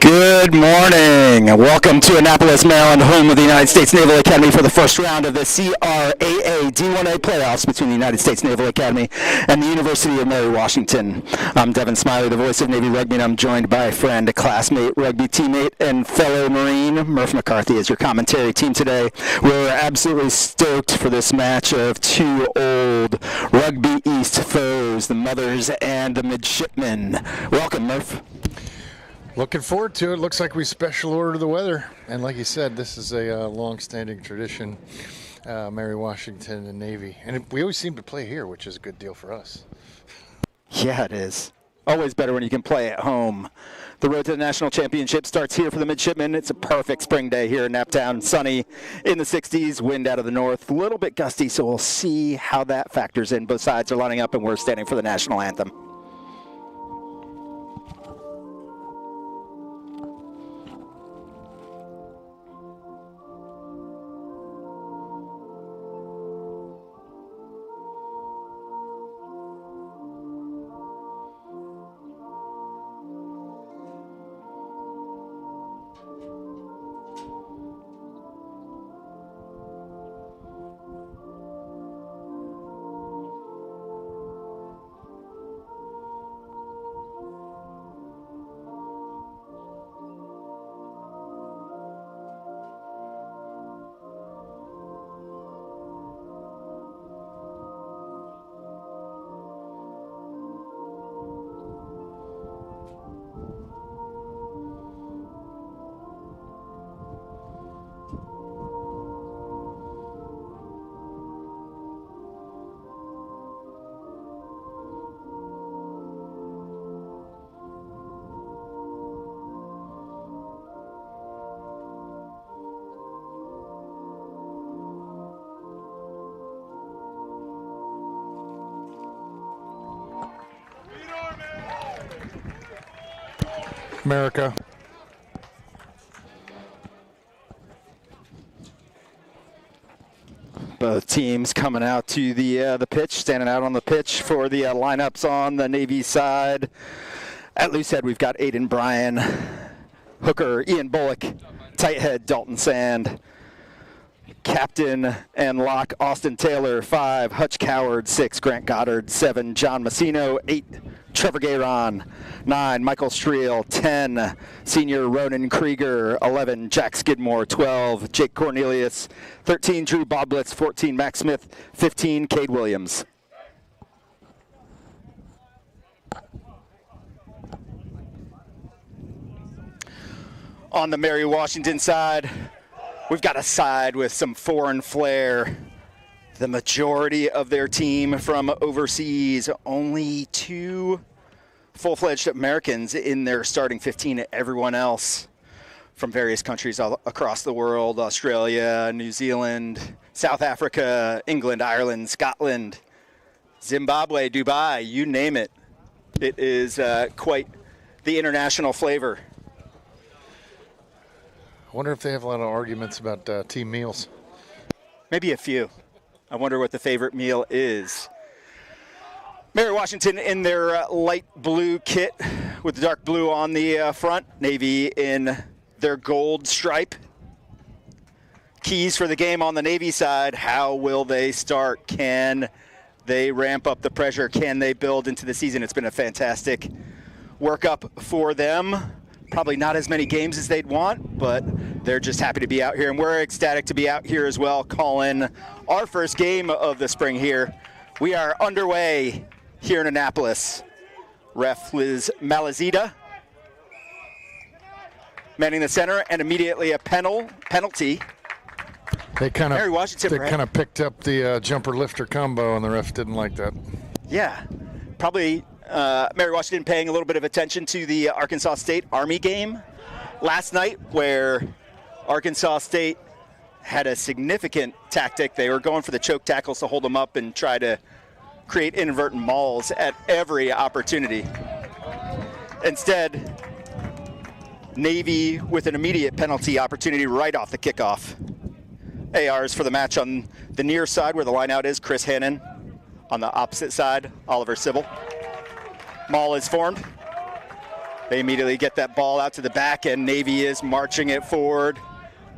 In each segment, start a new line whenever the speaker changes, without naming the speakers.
Good morning. Welcome to Annapolis, Maryland, home of the United States Naval Academy for the first round of the CRAA D1A playoffs between the United States Naval Academy and the University of Mary Washington. I'm Devin Smiley, the voice of Navy Rugby, and I'm joined by a friend, classmate, rugby teammate, and fellow Marine, Murph McCarthy, as your commentary team today. We're absolutely stoked for this match of two old Rugby East foes, the Mothers and the Midshipmen. Welcome, Murph.
Looking forward to it. Looks like we special order the weather. And like you said, this is a long-standing tradition, Mary Washington and Navy. And we always seem to play here, which is a good deal for us.
Yeah, it is. Always better when you can play at home. The road to the national championship starts here for the Midshipmen. It's a perfect spring day here in Naptown. Sunny in the 60s, wind out of the north, a little bit gusty, so we'll see how that factors in. Both sides are lining up, and we're standing for the national anthem.
America.
Both teams coming out to the pitch, standing out on the pitch for the lineups on the Navy side. At loosehead, we've got Aiden Bryan, hooker Ian Bullock, tight head Dalton Sand, captain and lock Austin Taylor, 5, Hutch Coward, 6, Grant Goddard, 7, John Massino, 8, Trevor Gayron, 9, Michael Streel, 10, senior Ronan Krieger, 11, Jack Skidmore, 12, Jake Cornelius, 13, Drew Boblitz, 14, Max Smith, 15, Cade Williams. On the Mary Washington side, we've got a side with some foreign flair. The majority of their team from overseas, only 2 full-fledged Americans in their starting 15. Everyone else from various countries all across the world: Australia, New Zealand, South Africa, England, Ireland, Scotland, Zimbabwe, Dubai, you name it. It is quite the international flavor.
I wonder if they have a lot of arguments about team meals.
Maybe a few. I wonder what the favorite meal is. Mary Washington in their light blue kit with the dark blue on the front. Navy in their gold stripe. Keys for the game on the Navy side. How will they start? Can they ramp up the pressure? Can they build into the season? It's been a fantastic workup for them. Probably not as many games as they'd want, but they're just happy to be out here. And we're ecstatic to be out here as well, calling our first game of the spring here. We are underway here in Annapolis. Ref Liz Malazita manning the center, and immediately a penalty.
They kind
Mary Washington
of picked up the jumper lifter combo, and the ref didn't like that.
Yeah, probably Mary Washington paying a little bit of attention to the Arkansas State Army game last night, where Arkansas State had a significant tactic. They were going for the choke tackles to hold them up and try to create inadvertent mauls at every opportunity. Instead, Navy with an immediate penalty opportunity right off the kickoff. ARs for the match on the near side where the lineout is, Chris Hannon. On the opposite side, Oliver Sybil. Maul is formed. They immediately get that ball out to the back, and Navy is marching it forward.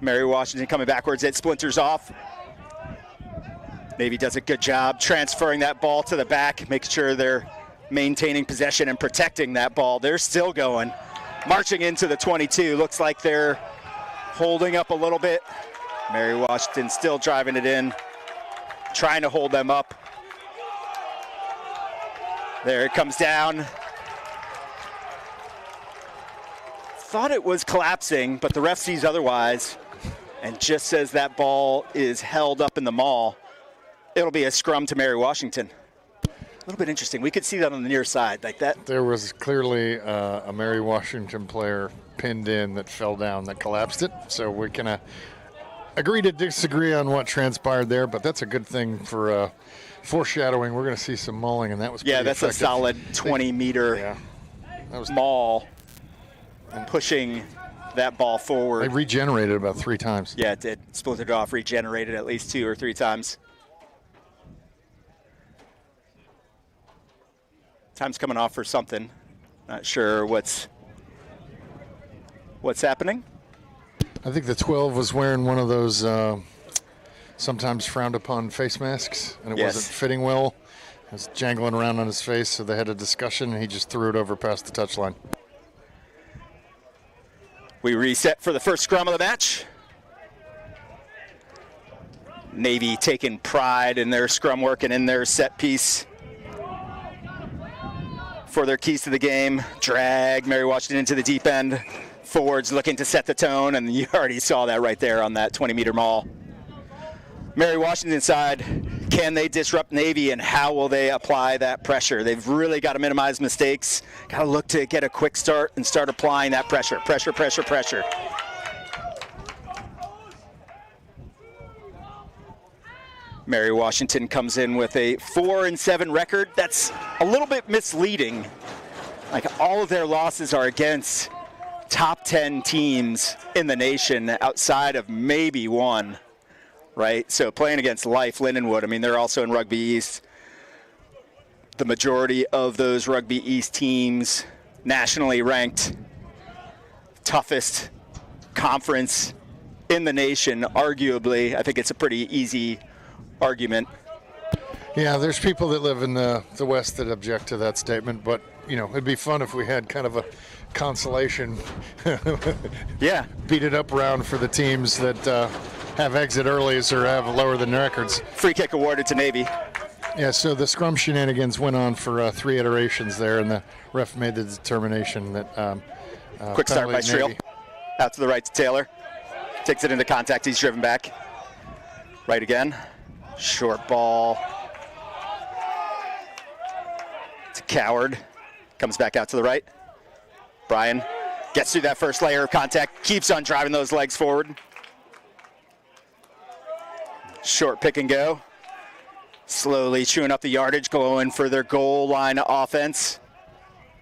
Mary Washington coming backwards. It splinters off. Navy does a good job transferring that ball to the back, making sure they're maintaining possession and protecting that ball. They're still going. Marching into the 22. Looks like they're holding up a little bit. Mary Washington still driving it in, trying to hold them up. There it comes down. Thought it was collapsing, but the ref sees otherwise and just says that ball is held up in the maul. It'll be a scrum to Mary Washington. A little bit interesting. We could see that on the near side like that.
There was clearly a Mary Washington player pinned in that fell down that collapsed it. So we can agree to disagree on what transpired there, but that's a good thing for foreshadowing. We're going to see some mauling, and that was pretty
that's
effective.
A solid 20-meter maul and pushing that ball forward.
They regenerated about 3 times.
Yeah, it did. Splintered off, regenerated at least 2 or 3 times. Time's coming off for something. Not sure what's happening.
I think the 12 was wearing one of those sometimes frowned upon face masks, and it wasn't fitting well. It was jangling around on his face, so they had a discussion, and he just threw it over past the touchline.
We reset for the first scrum of the match. Navy taking pride in their scrum work and in their set piece for their keys to the game. Drag Mary Washington into the deep end. Forwards looking to set the tone, and you already saw that right there on that 20-meter maul. Mary Washington side, can they disrupt Navy, and how will they apply that pressure? They've really got to minimize mistakes. Got to look to get a quick start and start applying that pressure. Pressure, pressure, pressure. Mary Washington comes in with a 4-7 record. That's a little bit misleading. Like, all of their losses are against top 10 teams in the nation outside of maybe one, right? So playing against Life, Lindenwood, I mean, they're also in Rugby East. The majority of those Rugby East teams nationally ranked, toughest conference in the nation, arguably. I think it's a pretty easy argument.
Yeah, there's people that live in the West that object to that statement, but, you know, it'd be fun if we had kind of a consolation beat it up round for the teams that have exit earlies or have lower than records.
Free kick awarded to Navy.
Yeah, so the scrum shenanigans went on for 3 iterations there, and the ref made the determination that
quick start by Streel. Out to the right to Taylor. Takes it into contact. He's driven back. Right again. Short ball to Coward. Comes back out to the right. Brian gets through that first layer of contact. Keeps on driving those legs forward. Short pick and go. Slowly chewing up the yardage, going for their goal line offense.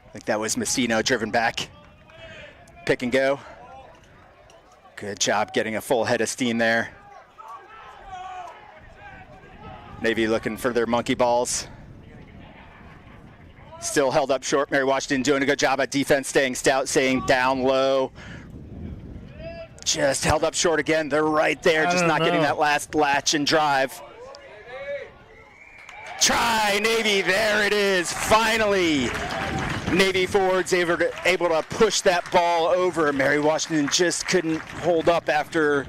I think that was Messino driven back. Pick and go. Good job getting a full head of steam there. Navy looking for their monkey balls. Still held up short. Mary Washington doing a good job at defense, staying stout, staying down low. Just held up short again. They're right there, just not getting that last latch and drive. Try, Navy, there it is, finally. Navy forwards able to push that ball over. Mary Washington just couldn't hold up after,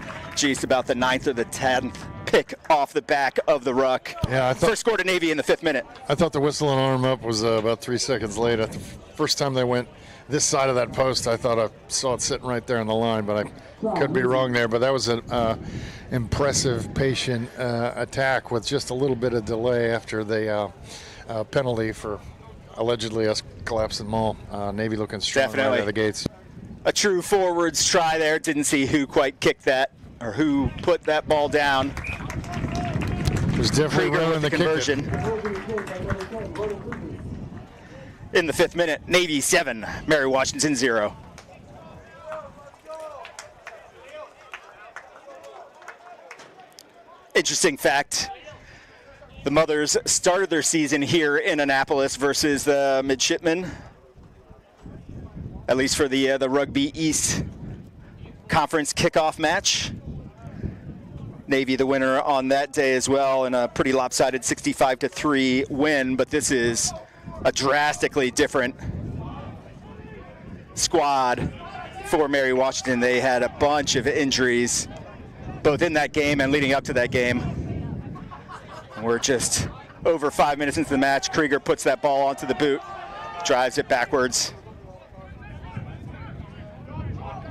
about the 9th or the 10th pick off the back of the ruck.
Yeah,
first score to Navy in the 5th minute.
I thought the whistle and arm up was about 3 seconds late. The first time they went this side of that post, I thought I saw it sitting right there on the line, but I could be wrong there. But that was an impressive, patient attack with just a little bit of delay after the penalty for allegedly us collapsing maul. Navy looking strong right out of the gates.
A true forwards try there. Didn't see who quite kicked that or who put that ball down.
It was definitely ruining the conversion.
In the 5th minute, Navy 7, Mary Washington 0. Interesting fact, the Mothers started their season here in Annapolis versus the Midshipmen at least for the Rugby East Conference kickoff match. Navy the winner on that day as well in a pretty lopsided 65-3 win, but this is a drastically different squad for Mary Washington. They had a bunch of injuries both in that game and leading up to that game. And we're just over 5 minutes into the match. Krieger puts that ball onto the boot, drives it backwards,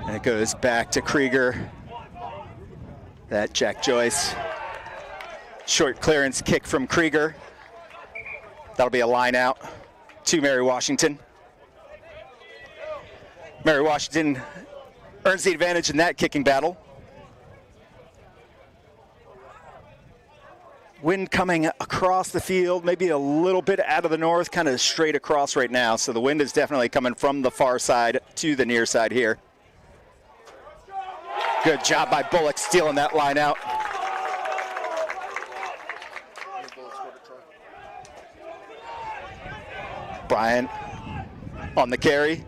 and it goes back to Krieger. That Jack Joyce short clearance kick from Krieger. That'll be a line out to Mary Washington. Mary Washington earns the advantage in that kicking battle. Wind coming across the field, maybe a little bit out of the north, kind of straight across right now. So the wind is definitely coming from the far side to the near side here. Good job by Bullock stealing that line out. Bryant on the carry.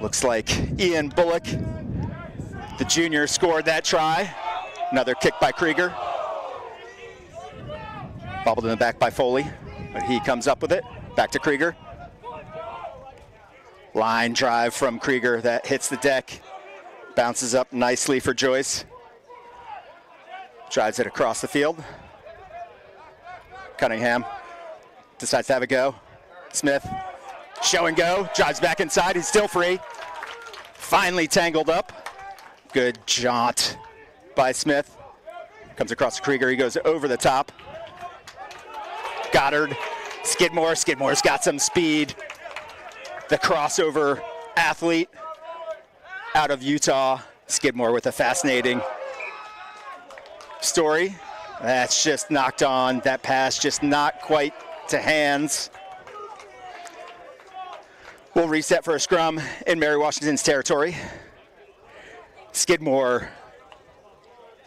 Looks like Ian Bullock, the junior, scored that try. Another kick by Krieger. Bobbled in the back by Foley, but he comes up with it. Back to Krieger. Line drive from Krieger that hits the deck. Bounces up nicely for Joyce. Drives it across the field. Cunningham decides to have a go. Smith, show and go, drives back inside, he's still free. Finally tangled up. Good jaunt by Smith. Comes across to Krieger, he goes over the top. Goddard, Skidmore's got some speed. The crossover athlete out of Utah. Skidmore with a fascinating story. That's just knocked on. That pass just not quite to hands. We'll reset for a scrum in Mary Washington's territory. Skidmore,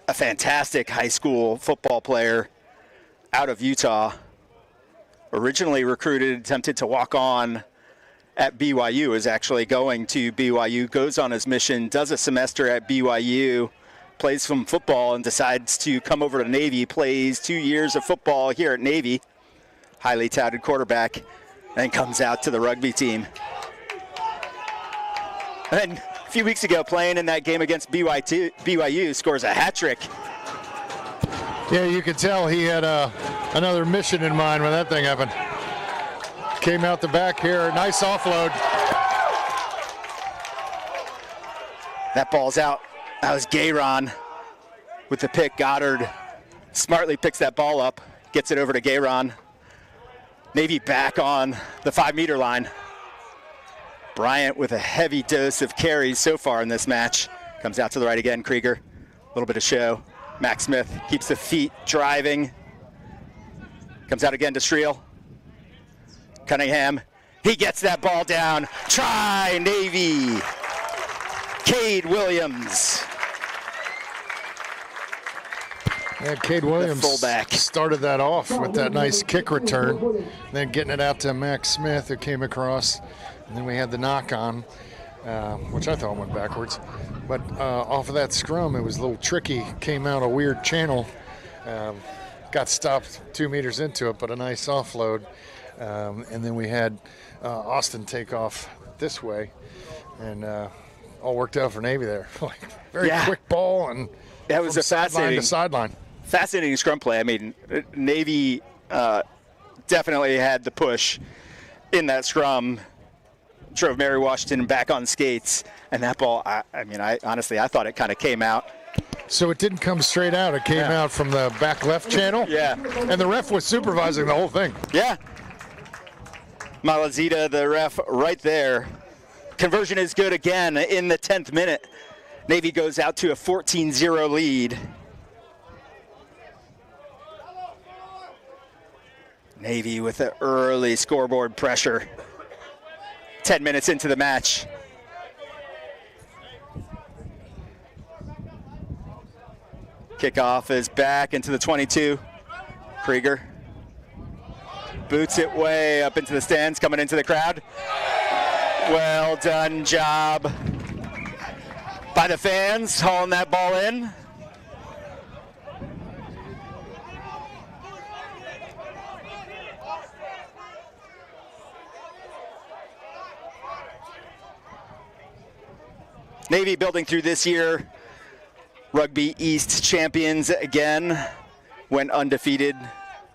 a fantastic high school football player out of Utah. Originally recruited, attempted to walk on at BYU, is actually going to BYU, goes on his mission, does a semester at BYU, plays some football and decides to come over to Navy, plays 2 years of football here at Navy, highly touted quarterback, and comes out to the rugby team. And a few weeks ago, playing in that game against BYU, scores a hat trick.
Yeah, you could tell he had another mission in mind when that thing happened. Came out the back here, nice offload.
That ball's out. That was Gayron with the pick. Goddard smartly picks that ball up, gets it over to Gayron. Navy back on the 5-meter line. Bryant with a heavy dose of carries so far in this match. Comes out to the right again, Krieger. A little bit of show. Max Smith keeps the feet driving. Comes out again to Streel. Cunningham, he gets that ball down. Try, Navy. Cade Williams.
Yeah, Cade Williams
fullback
started that off with that nice kick return, then getting it out to Max Smith, who came across, and then we had the knock on, which I thought went backwards. But off of that scrum, it was a little tricky, came out a weird channel, got stopped 2 meters into it, but a nice offload. And then we had Austin take off this way, and all worked out for Navy there. Very quick ball, and
that was a
sideline.
Fascinating scrum play. I mean, Navy definitely had the push in that scrum, drove Mary Washington back on skates, and that ball, I honestly thought it kind of came out.
So it didn't come straight out. It came out from the back left channel.
Yeah.
And the ref was supervising the whole thing.
Yeah. Malazita, the ref, right there. Conversion is good again in the 10th minute. Navy goes out to a 14-0 lead. Navy with the early scoreboard pressure. 10 minutes into the match. Kickoff is back into the 22. Krieger boots it way up into the stands, coming into the crowd. Well done job by the fans hauling that ball in. Navy building through this year. Rugby East champions again. Went undefeated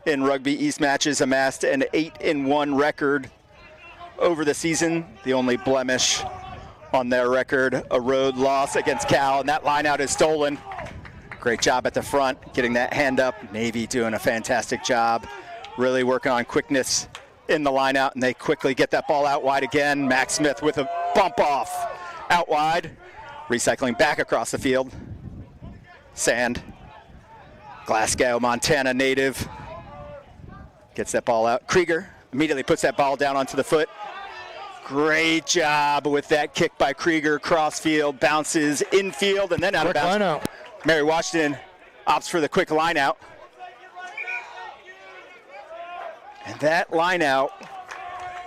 in Rugby East matches, amassed an 8-1 record over the season. The only blemish on their record, a road loss against Cal, and that line out is stolen. Great job at the front, getting that hand up. Navy doing a fantastic job, really working on quickness in the line out, and they quickly get that ball out wide again. Max Smith with a bump off out wide, recycling back across the field. Sand, Glasgow, Montana native, gets that ball out. Krieger immediately puts that ball down onto the foot. Great job with that kick by Krieger, cross field, bounces infield, and then out of bounds.
Line out.
Mary Washington opts for the quick line out. And that line out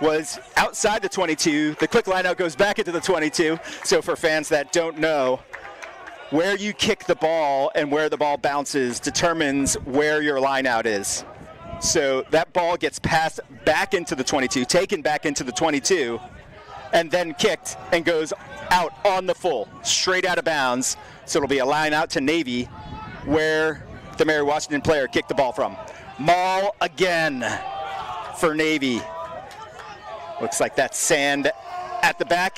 was outside the 22. The quick line out goes back into the 22. So for fans that don't know, where you kick the ball and where the ball bounces determines where your line out is. So that ball gets passed back into the 22, taken back into the 22, and then kicked and goes out on the full, straight out of bounds. So it'll be a line out to Navy where the Mary Washington player kicked the ball from. Maul again for Navy. Looks like that's Sand at the back,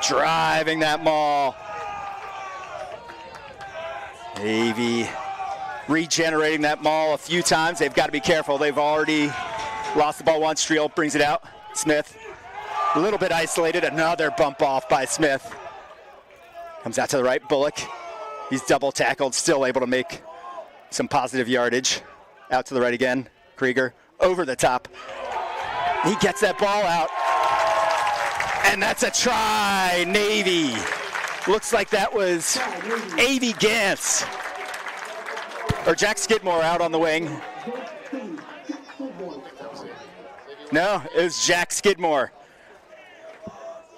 driving that maul. Navy regenerating that maul a few times. They've got to be careful. They've already lost the ball once. Streel brings it out. Smith, a little bit isolated. Another bump off by Smith. Comes out to the right. Bullock, he's double tackled, still able to make some positive yardage. Out to the right again. Krieger over the top. He gets that ball out. And that's a try, Navy. Looks like that was A.V. Gantz. Or Jack Skidmore out on the wing. No, it was Jack Skidmore.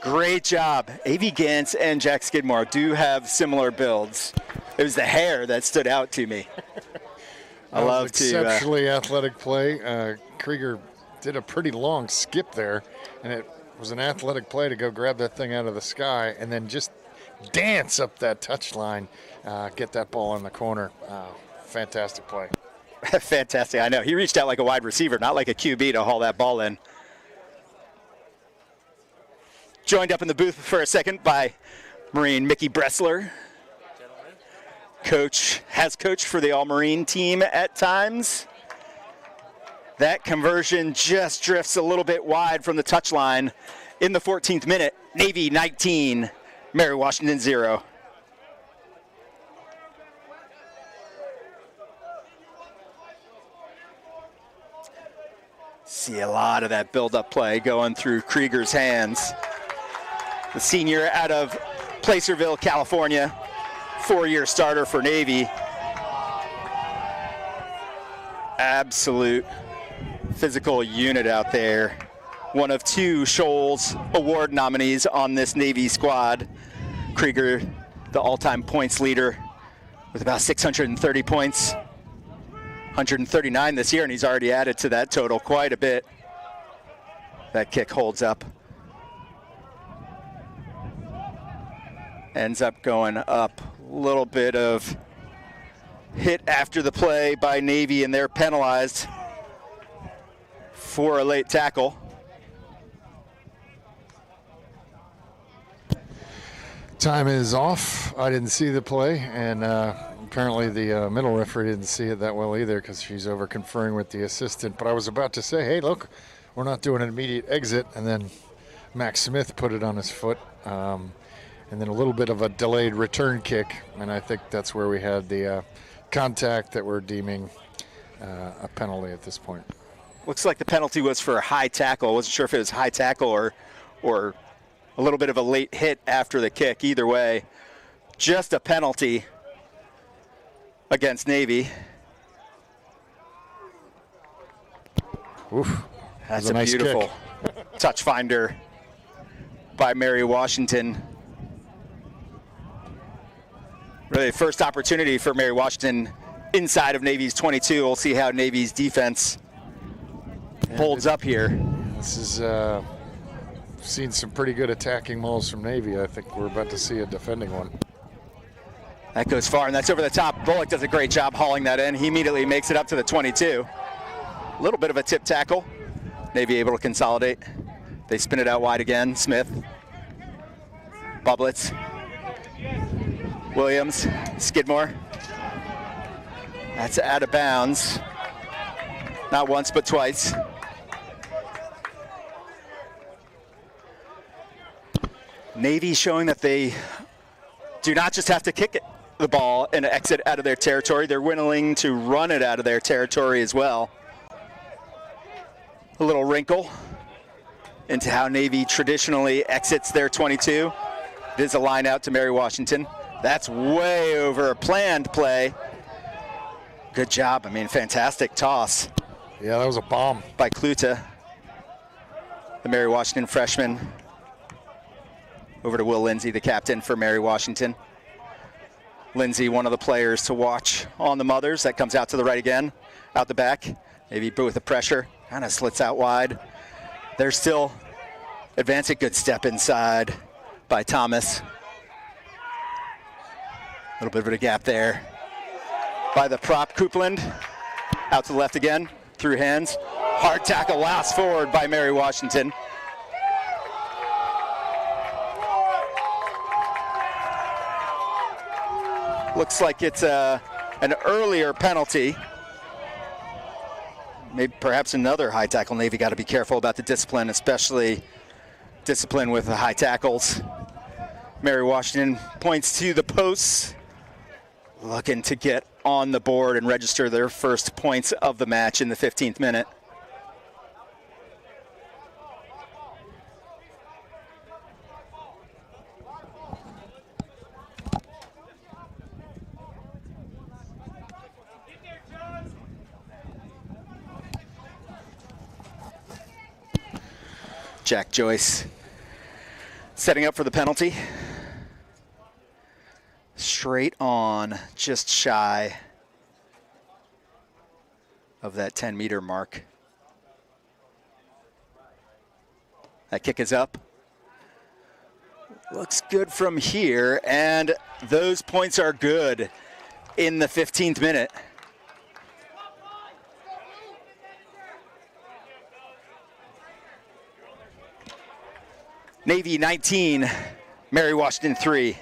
Great job. A.V. Gantz and Jack Skidmore do have similar builds. It was the hair that stood out to me. I love to.
Exceptionally athletic play. Krieger did a pretty long skip there, and it was an athletic play to go grab that thing out of the sky and then just dance up that touchline, get that ball in the corner. Fantastic play.
Fantastic, I know. He reached out like a wide receiver, not like a QB to haul that ball in. Joined up in the booth for a second by Marine Mickey Bressler. Has coached for the All-Marine team at times. That conversion just drifts a little bit wide from the touchline in the 14th minute. Navy 19, Mary Washington 0. See a lot of that build-up play going through Krieger's hands. The senior out of Placerville, California, 4-year starter for Navy. Absolute physical unit out there. One of 2 Scholes Award nominees on this Navy squad. Krieger, the all-time points leader with about 630 points. 139 this year, and he's already added to that total quite a bit. That kick holds up. Ends up going up. A little bit of hit after the play by Navy, and they're penalized for a late tackle.
Time is off. I didn't see the play, and apparently the middle referee didn't see it that well either because she's over conferring with the assistant. But I was about to say, hey, look, we're not doing an immediate exit. And then Max Smith put it on his foot. And then a little bit of a delayed return kick. And I think that's where we had the contact that we're deeming a penalty at this point.
Looks like the penalty was for a high tackle. I wasn't sure if it was high tackle or a little bit of a late hit after the kick. Either way, just a penalty against Navy.
Oof.
That's a nice beautiful touch finder by Mary Washington. Really first opportunity for Mary Washington inside of Navy's 22. We'll see how Navy's defense holds up here.
This is seen some pretty good attacking mauls from Navy. I think we're about to see a defending one.
That goes far, and that's over the top. Bullock does a great job hauling that in. He immediately makes it up to the 22. A little bit of a tip tackle. Navy able to consolidate. They spin it out wide again. Smith. Bublitz. Williams. Skidmore. That's out of bounds. Not once, but twice. Navy showing that they do not just have to kick it, the ball and exit out of their territory. They're willing to run it out of their territory as well. A little wrinkle into how Navy traditionally exits their 22. It is a line out to Mary Washington. That's way over a planned play. Good job. I mean, fantastic toss.
Yeah, that was a bomb.
By Kluta, the Mary Washington freshman. Over to Will Lindsay, the captain for Mary Washington. Lindsay, one of the players to watch on the Mothers. That comes out to the right again, out the back. Maybe with the pressure, kind of slits out wide. They're still advancing. Good step inside by Thomas. A little bit of a gap there by the prop, Coupland. Out to the left again, through hands. Hard tackle, last forward by Mary Washington. Looks like it's an earlier penalty. Maybe perhaps another high tackle. Navy got to be careful about the discipline, especially discipline with the high tackles. Mary Washington points to the posts, looking to get on the board and register their first points of the match in the 15th minute. Jack Joyce setting up for the penalty. Straight on, just shy of that 10-meter mark. That kick is up. Looks good from here, and those points are good in the 15th minute. Navy 19, Mary Washington 3.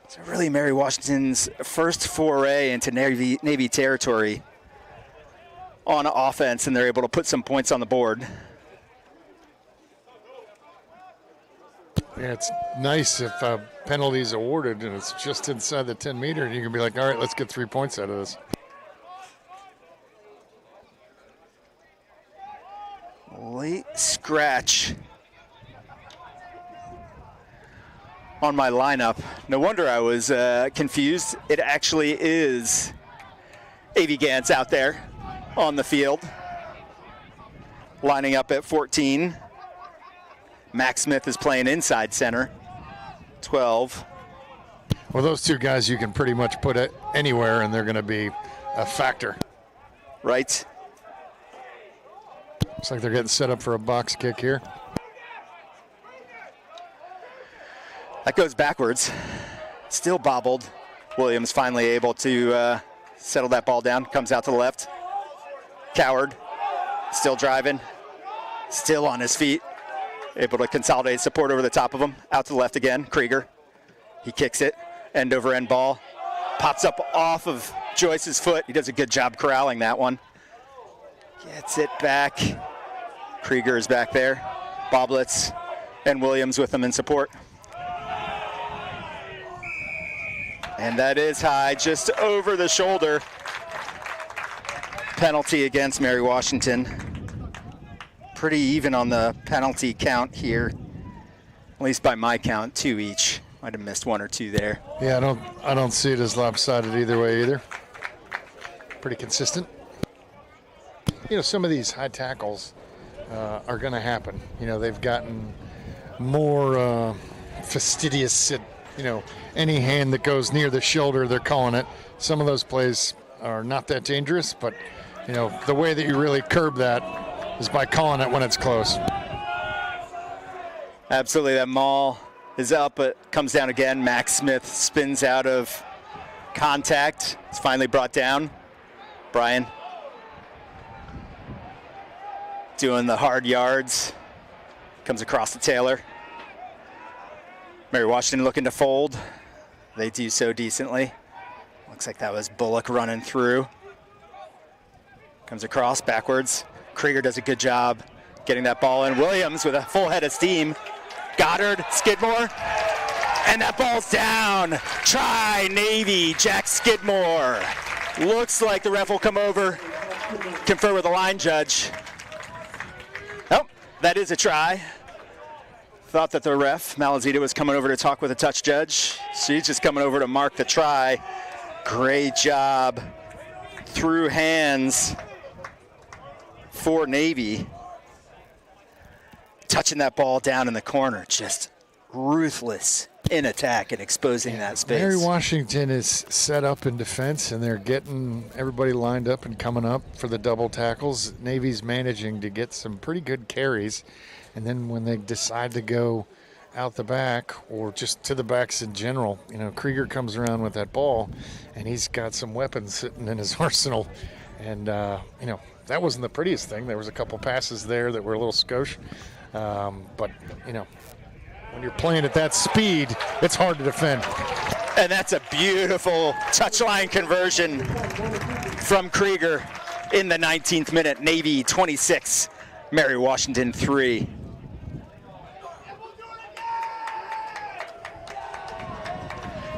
So really Mary Washington's first foray into Navy territory on offense, and they're able to put some points on the board.
Yeah, it's nice if a penalty is awarded and it's just inside the 10-meter, and you can be like, all right, let's get 3 points out of this.
Late scratch on my lineup. No wonder I was confused. It actually is A.V. Gantz out there on the field, lining up at 14. Max Smith is playing inside center, 12.
Well, those two guys you can pretty much put it anywhere, and they're going to be a factor.
Right.
Looks like they're getting set up for a box kick here.
That goes backwards. Still bobbled. Williams finally able to settle that ball down. Comes out to the left. Coward still driving. Still on his feet. Able to consolidate support over the top of him. Out to the left again. Krieger. He kicks it. End over end ball. Pops up off of Joyce's foot. He does a good job corralling that one. Gets it back. Krieger is back there. Boblitz and Williams with him in support. And that is high, just over the shoulder. Penalty against Mary Washington. Pretty even on the penalty count here, at least by my count, 2 each. Might have missed 1 or 2 there.
Yeah, I don't see it as lopsided either way either. Pretty consistent. You know, some of these high tackles are going to happen. You know, they've gotten more fastidious. Any hand that goes near the shoulder, they're calling it. Some of those plays are not that dangerous, but the way that you really curb that is by calling it when it's close.
Absolutely, that maul is up, but comes down again. Max Smith spins out of contact. It's finally brought down. Brian doing the hard yards. Comes across to Taylor. Mary Washington looking to fold. They do so decently. Looks like that was Bullock running through. Comes across backwards. Krieger does a good job getting that ball in. Williams with a full head of steam. Goddard, Skidmore, and that ball's down. Try Navy, Jack Skidmore. Looks like the ref will come over, confer with the line judge. Oh, that is a try. Thought that the ref, Malazita, was coming over to talk with the touch judge. She's just coming over to mark the try. Great job through hands for Navy. Touching that ball down in the corner, just ruthless in attack and exposing that space.
Mary Washington is set up in defense, and they're getting everybody lined up and coming up for the double tackles. Navy's managing to get some pretty good carries, and then when they decide to go out the back or just to the backs in general, Krieger comes around with that ball, and he's got some weapons sitting in his arsenal. And, that wasn't the prettiest thing. There was a couple passes there that were a little skosh. But, when you're playing at that speed, it's hard to defend.
And that's a beautiful touchline conversion from Krieger in the 19th minute. Navy 26, Mary Washington 3.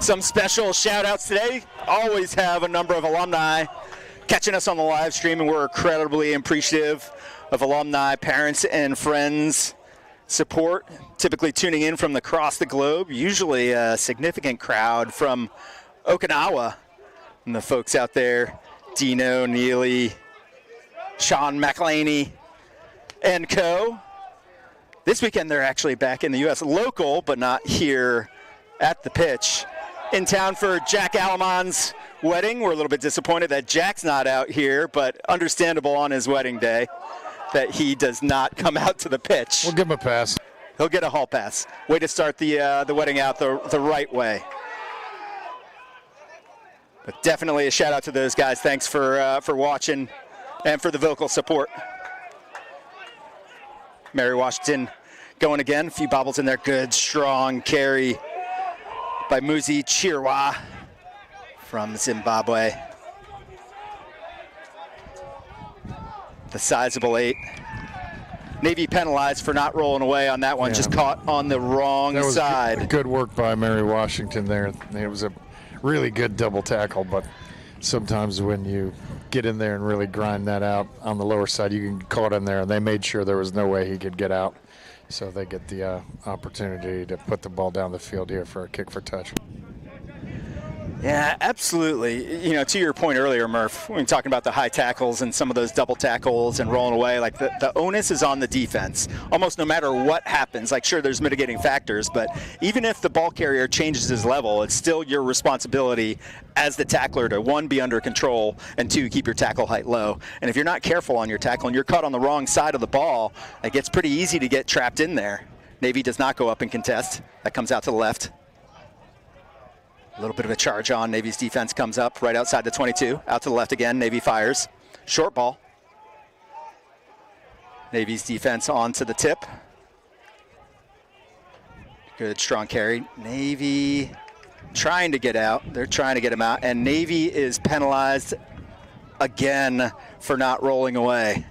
Some special shout outs today. Always have a number of alumni catching us on the live stream, and we're incredibly appreciative of alumni, parents, and friends support, typically tuning in from across the globe, usually a significant crowd from Okinawa. And the folks out there, Dino, Neely, Sean McElhaney, and co. This weekend they're actually back in the U.S. local, but not here at the pitch. In town for Jack Alamon's wedding. We're a little bit disappointed that Jack's not out here, but understandable on his wedding day that he does not come out to the pitch.
We'll give him a pass.
He'll get a hall pass. Way to start the wedding out the right way. But definitely a shout out to those guys. Thanks for watching and for the vocal support. Mary Washington going again. A few bobbles in there. Good, strong carry by Muzi Chirwa from Zimbabwe. The sizable 8. Navy penalized for not rolling away on that one, just caught on the wrong side.
Good work by Mary Washington there. It was a really good double tackle, but sometimes when you get in there and really grind that out on the lower side, you can get caught in there, and they made sure there was no way he could get out. So they get the opportunity to put the ball down the field here for a kick for touch.
Yeah, absolutely. To your point earlier, Murph, when talking about the high tackles and some of those double tackles and rolling away, like the onus is on the defense. Almost no matter what happens, like sure, there's mitigating factors, but even if the ball carrier changes his level, it's still your responsibility as the tackler to, 1, be under control, and 2, keep your tackle height low. And if you're not careful on your tackle and you're caught on the wrong side of the ball, it gets pretty easy to get trapped in there. Navy does not go up and contest. That comes out to the left. A little bit of a charge on. Navy's defense comes up right outside the 22. Out to the left again. Navy fires. Short ball. Navy's defense on to the tip. Good, strong carry. Navy trying to get out. They're trying to get him out. And Navy is penalized again for not rolling away.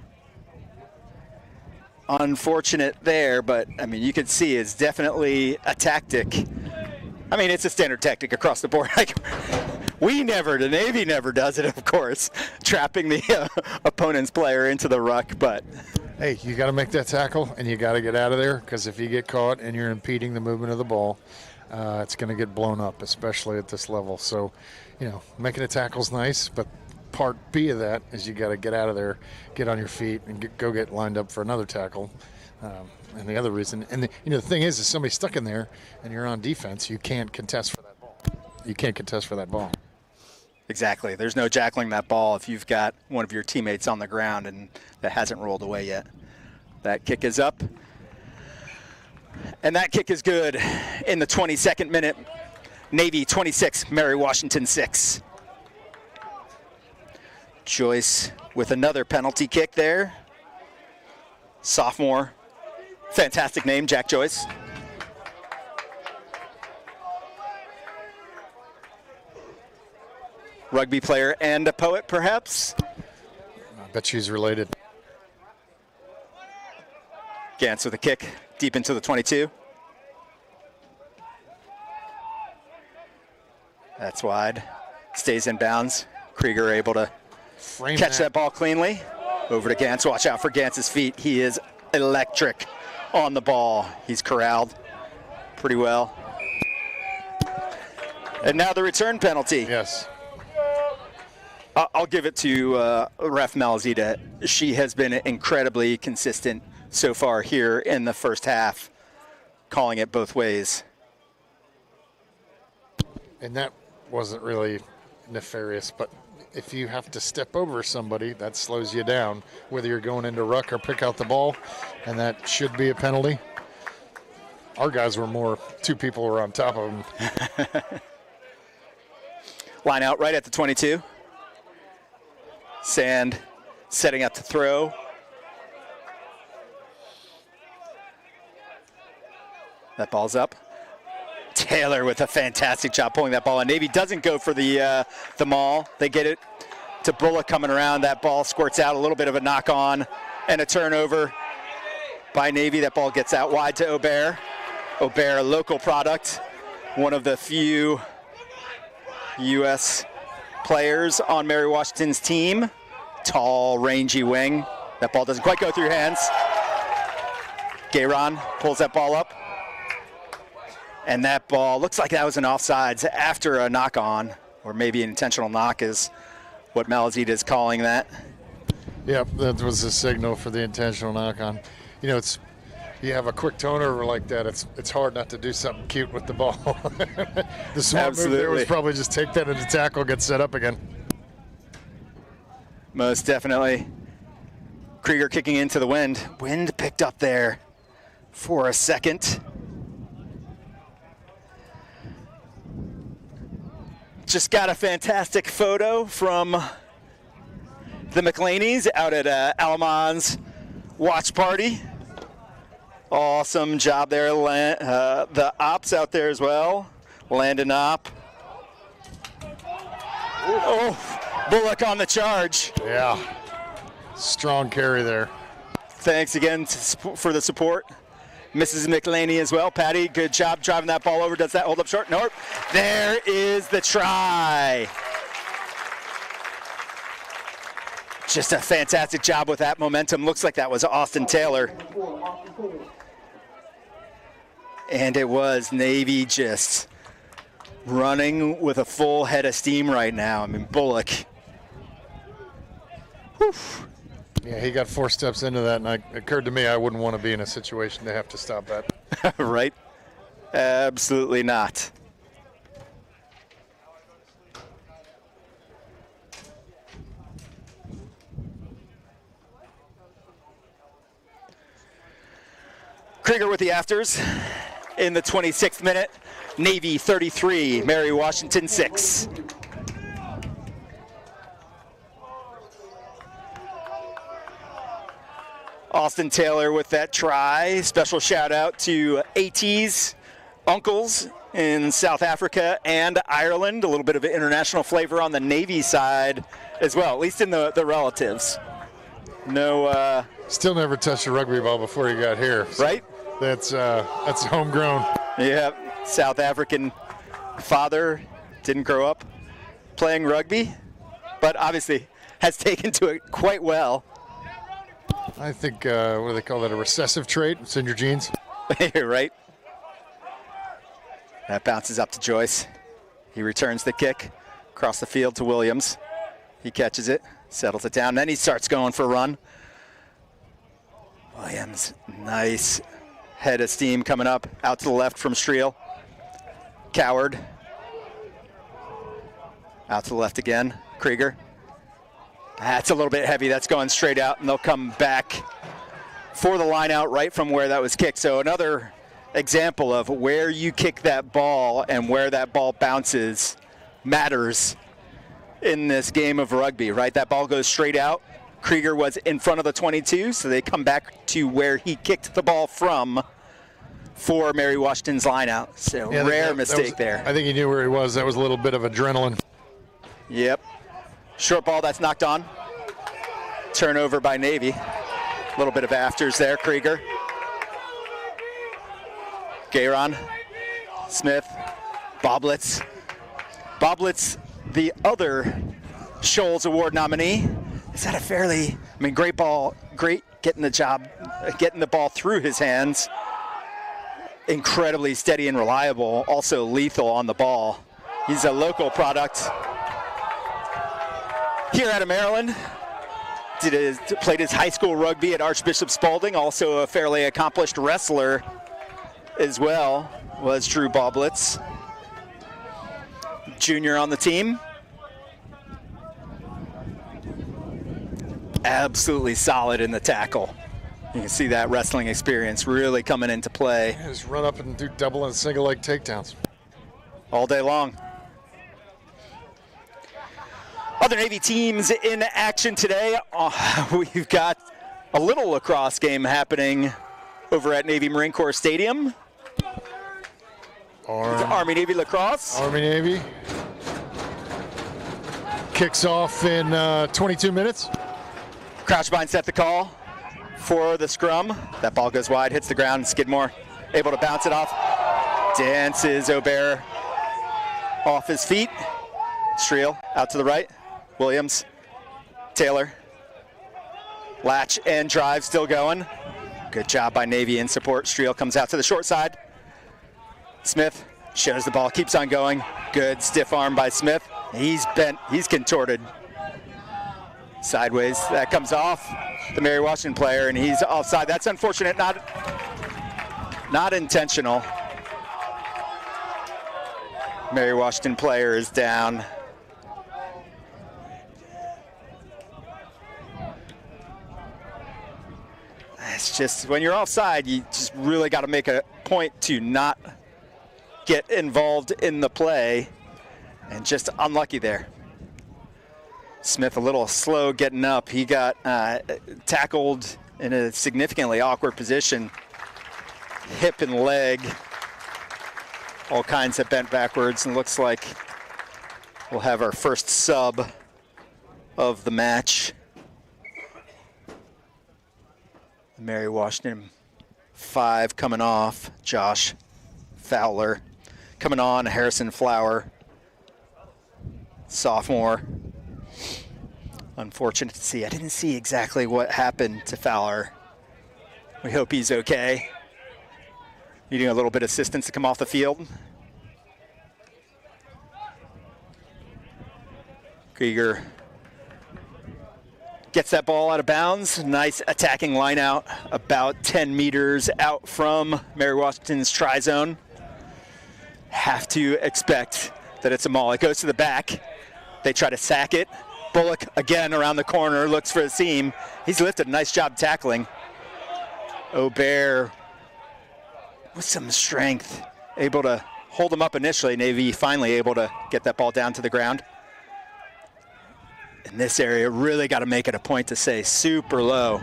Unfortunate there, but, you can see it's definitely a tactic. It's a standard tactic across the board. The Navy never does it, of course, trapping the opponent's player into the ruck. But
hey, you got to make that tackle, and you got to get out of there, because if you get caught and you're impeding the movement of the ball, it's going to get blown up, especially at this level. So, making a tackle's nice, but part B of that is you got to get out of there, get on your feet, and go get lined up for another tackle. And the other reason, and the thing is somebody's stuck in there and you're on defense, you can't contest for that ball. You can't contest for that ball.
Exactly. There's no jackling that ball if you've got one of your teammates on the ground and that hasn't rolled away yet. That kick is up. And that kick is good in the 22nd minute. Navy 26, Mary Washington 6. Joyce with another penalty kick there. Sophomore. Fantastic name, Jack Joyce. Rugby player and a poet, perhaps?
I bet she's related.
Gantz with a kick deep into the 22. That's wide. Stays in bounds. Krieger able to catch that ball cleanly. Over to Gantz. Watch out for Gantz's feet. He is electric on the ball. He's corralled pretty well. And now the return penalty.
Yes.
I'll give it to Ref Malazita. She has been incredibly consistent so far here in the first half, calling it both ways.
And that wasn't really nefarious, but if you have to step over somebody, that slows you down, whether you're going into ruck or pick out the ball, and that should be a penalty. Our guys were more, two people were on top of them.
Line out right at the 22. Sand setting up to throw. That ball's up. Taylor with a fantastic job pulling that ball in. Navy doesn't go for the maul. They get it to Bullock coming around. That ball squirts out, a little bit of a knock on and a turnover by Navy. That ball gets out wide to Aubert. Aubert, a local product, one of the few U.S. players on Mary Washington's team. Tall, rangy wing. That ball doesn't quite go through your hands. Gayron pulls that ball up. And that ball looks like that was an offsides after a knock on, or maybe an intentional knock is what Malazita is calling that.
Yep, that was a signal for the intentional knock on. You know, you have a quick turnover like that, it's hard not to do something cute with the ball. The smart move there was probably just take that into tackle, get set up again.
Most definitely. Krieger kicking into the wind. Wind picked up there for a second. Just got a fantastic photo from the McLeanys out at Alamon's watch party. Awesome job there. The ops out there as well. Landon Opp. Oh, Bullock on the charge.
Yeah, strong carry there.
Thanks again for the support. Mrs. McLeany as well. Patty, good job driving that ball over. Does that hold up short? Nope. There is the try. Just a fantastic job with that momentum. Looks like that was Austin Taylor. And it was Navy just running with a full head of steam right now. I mean, Bullock. Whew.
Yeah, he got 4 steps into that, and it occurred to me I wouldn't want to be in a situation to have to stop that.
Right? Absolutely not. Krieger with the afters in the 26th minute. Navy 33, Mary Washington 6. Austin Taylor with that try. Special shout out to AT's uncles in South Africa and Ireland. A little bit of an international flavor on the Navy side as well, at least in the relatives. No.
Still never touched a rugby ball before you got here. So
right?
That's homegrown.
Yeah, South African father, didn't grow up playing rugby, but obviously has taken to it quite well.
I think, what do they call that, a recessive trait? It's in your genes.
You're right. That bounces up to Joyce. He returns the kick across the field to Williams. He catches it, settles it down, then he starts going for a run. Williams, nice head of steam coming up. Out to the left from Streel. Coward. Out to the left again. Krieger. That's a little bit heavy. That's going straight out, and they'll come back for the line out right from where that was kicked. So another example of where you kick that ball and where that ball bounces matters in this game of rugby, right? That ball goes straight out. Krieger was in front of the 22, so they come back to where he kicked the ball from for Mary Washington's line out. So yeah, rare mistake there.
I think he knew where he was. That was a little bit of adrenaline.
Yep. Short ball, that's knocked on. Turnover by Navy. A little bit of afters there, Krieger. Gayron, Smith, Boblitz. Boblitz, the other Scholes Award nominee. Is that a fairly, great ball, great getting the ball through his hands. Incredibly steady and reliable, also lethal on the ball. He's a local product here out of Maryland. Played his high school rugby at Archbishop Spalding, also a fairly accomplished wrestler as well, was Drew Boblitz. Junior on the team. Absolutely solid in the tackle. You can see that wrestling experience really coming into play.
Yeah, just run up and do double and single leg takedowns.
All day long. Other Navy teams in action today. We've got a little lacrosse game happening over at Navy Marine Corps Stadium. Army-Navy lacrosse.
Army-Navy. Kicks off in 22 minutes.
Crouchbind set the call for the scrum. That ball goes wide, hits the ground. Skidmore able to bounce it off. Dances Aubert off his feet. Streel out to the right. Williams, Taylor. Latch and drive still going. Good job by Navy in support. Streel comes out to the short side. Smith shows the ball, keeps on going. Good stiff arm by Smith. He's bent, he's contorted. Sideways, that comes off the Mary Washington player, and he's offside. That's unfortunate, not intentional. Mary Washington player is down. It's just, when you're offside, you just really got to make a point to not get involved in the play, and just unlucky there. Smith a little slow getting up. He got tackled in a significantly awkward position. Hip and leg, all kinds of bent backwards, and looks like we'll have our first sub of the match. Mary Washington 5 coming off. Josh Fowler coming on. Harrison Flower, sophomore. Unfortunate to see. I didn't see exactly what happened to Fowler. We hope he's okay. Needing a little bit of assistance to come off the field. Krieger gets that ball out of bounds. Nice attacking line out, about 10 meters out from Mary Washington's try zone. Have to expect that it's a maul. It goes to the back. They try to sack it. Bullock again around the corner, looks for a seam. He's lifted, a nice job tackling. Aubert with some strength, able to hold him up initially. Navy finally able to get that ball down to the ground. In this area, really got to make it a point to stay super low.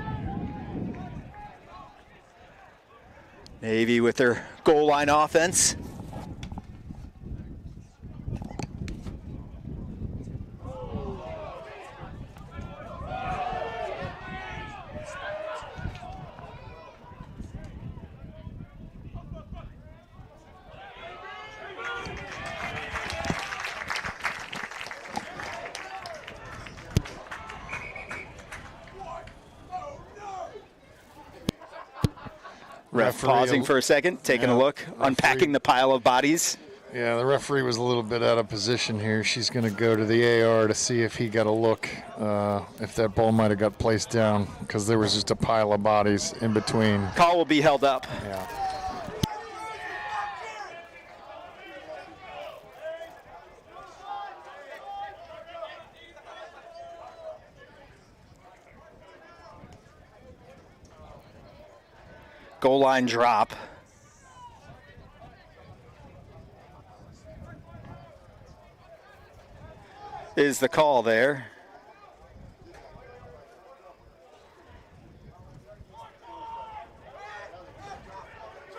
Navy with their goal line offense. Ref pausing for a second, taking a look, unpacking the pile of bodies.
Yeah, the referee was a little bit out of position here. She's going to go to the AR to see if he got a look, if that ball might have got placed down, because there was just a pile of bodies in between.
Call will be held up.
Yeah.
Goal line drop. Is the call there.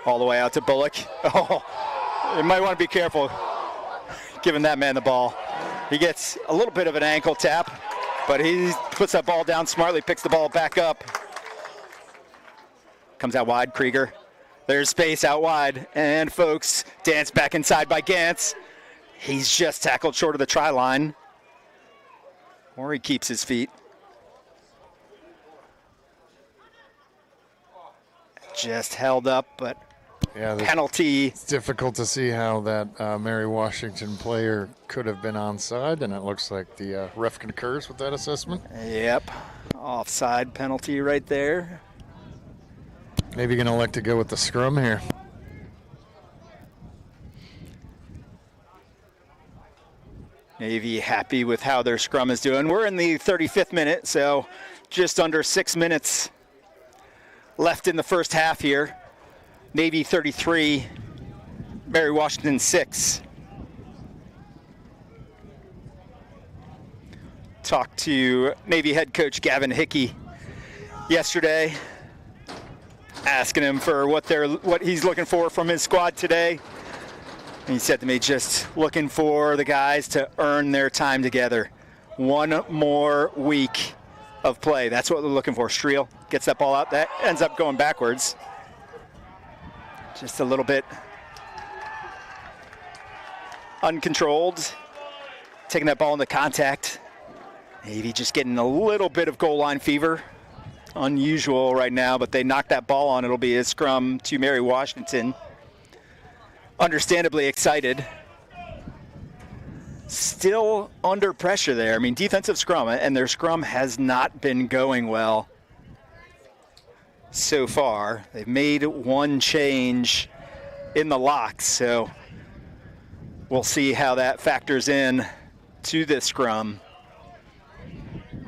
All the way out to Bullock. Oh, you might want to be careful giving that man the ball. He gets a little bit of an ankle tap, but he puts that ball down smartly, picks the ball back up. Comes out wide, Krieger. There's space out wide, and folks, dance back inside by Gantz. He's just tackled short of the try line. Or he keeps his feet. Just held up, but
yeah,
penalty.
It's difficult to see how that Mary Washington player could have been onside, and it looks like the ref concurs with that assessment.
Yep, offside penalty right there.
Maybe going to elect to go with the scrum here.
Navy happy with how their scrum is doing. We're in the 35th minute, so just under 6 minutes left in the first half here. Navy 33, Mary Washington 6. Talked to Navy head coach Gavin Hickey yesterday, asking him for what he's looking for from his squad today. And he said to me, just looking for the guys to earn their time together. One more week of play. That's what they're looking for. Streel gets that ball out. That ends up going backwards. Just a little bit uncontrolled. Taking that ball into contact. Navy just getting a little bit of goal line fever. Unusual right now, but they knocked that ball on. It'll be a scrum to Mary Washington. Understandably excited. Still under pressure there. I mean, defensive scrum, and their scrum has not been going well so far. They've made one change in the locks, so we'll see how that factors in to this scrum.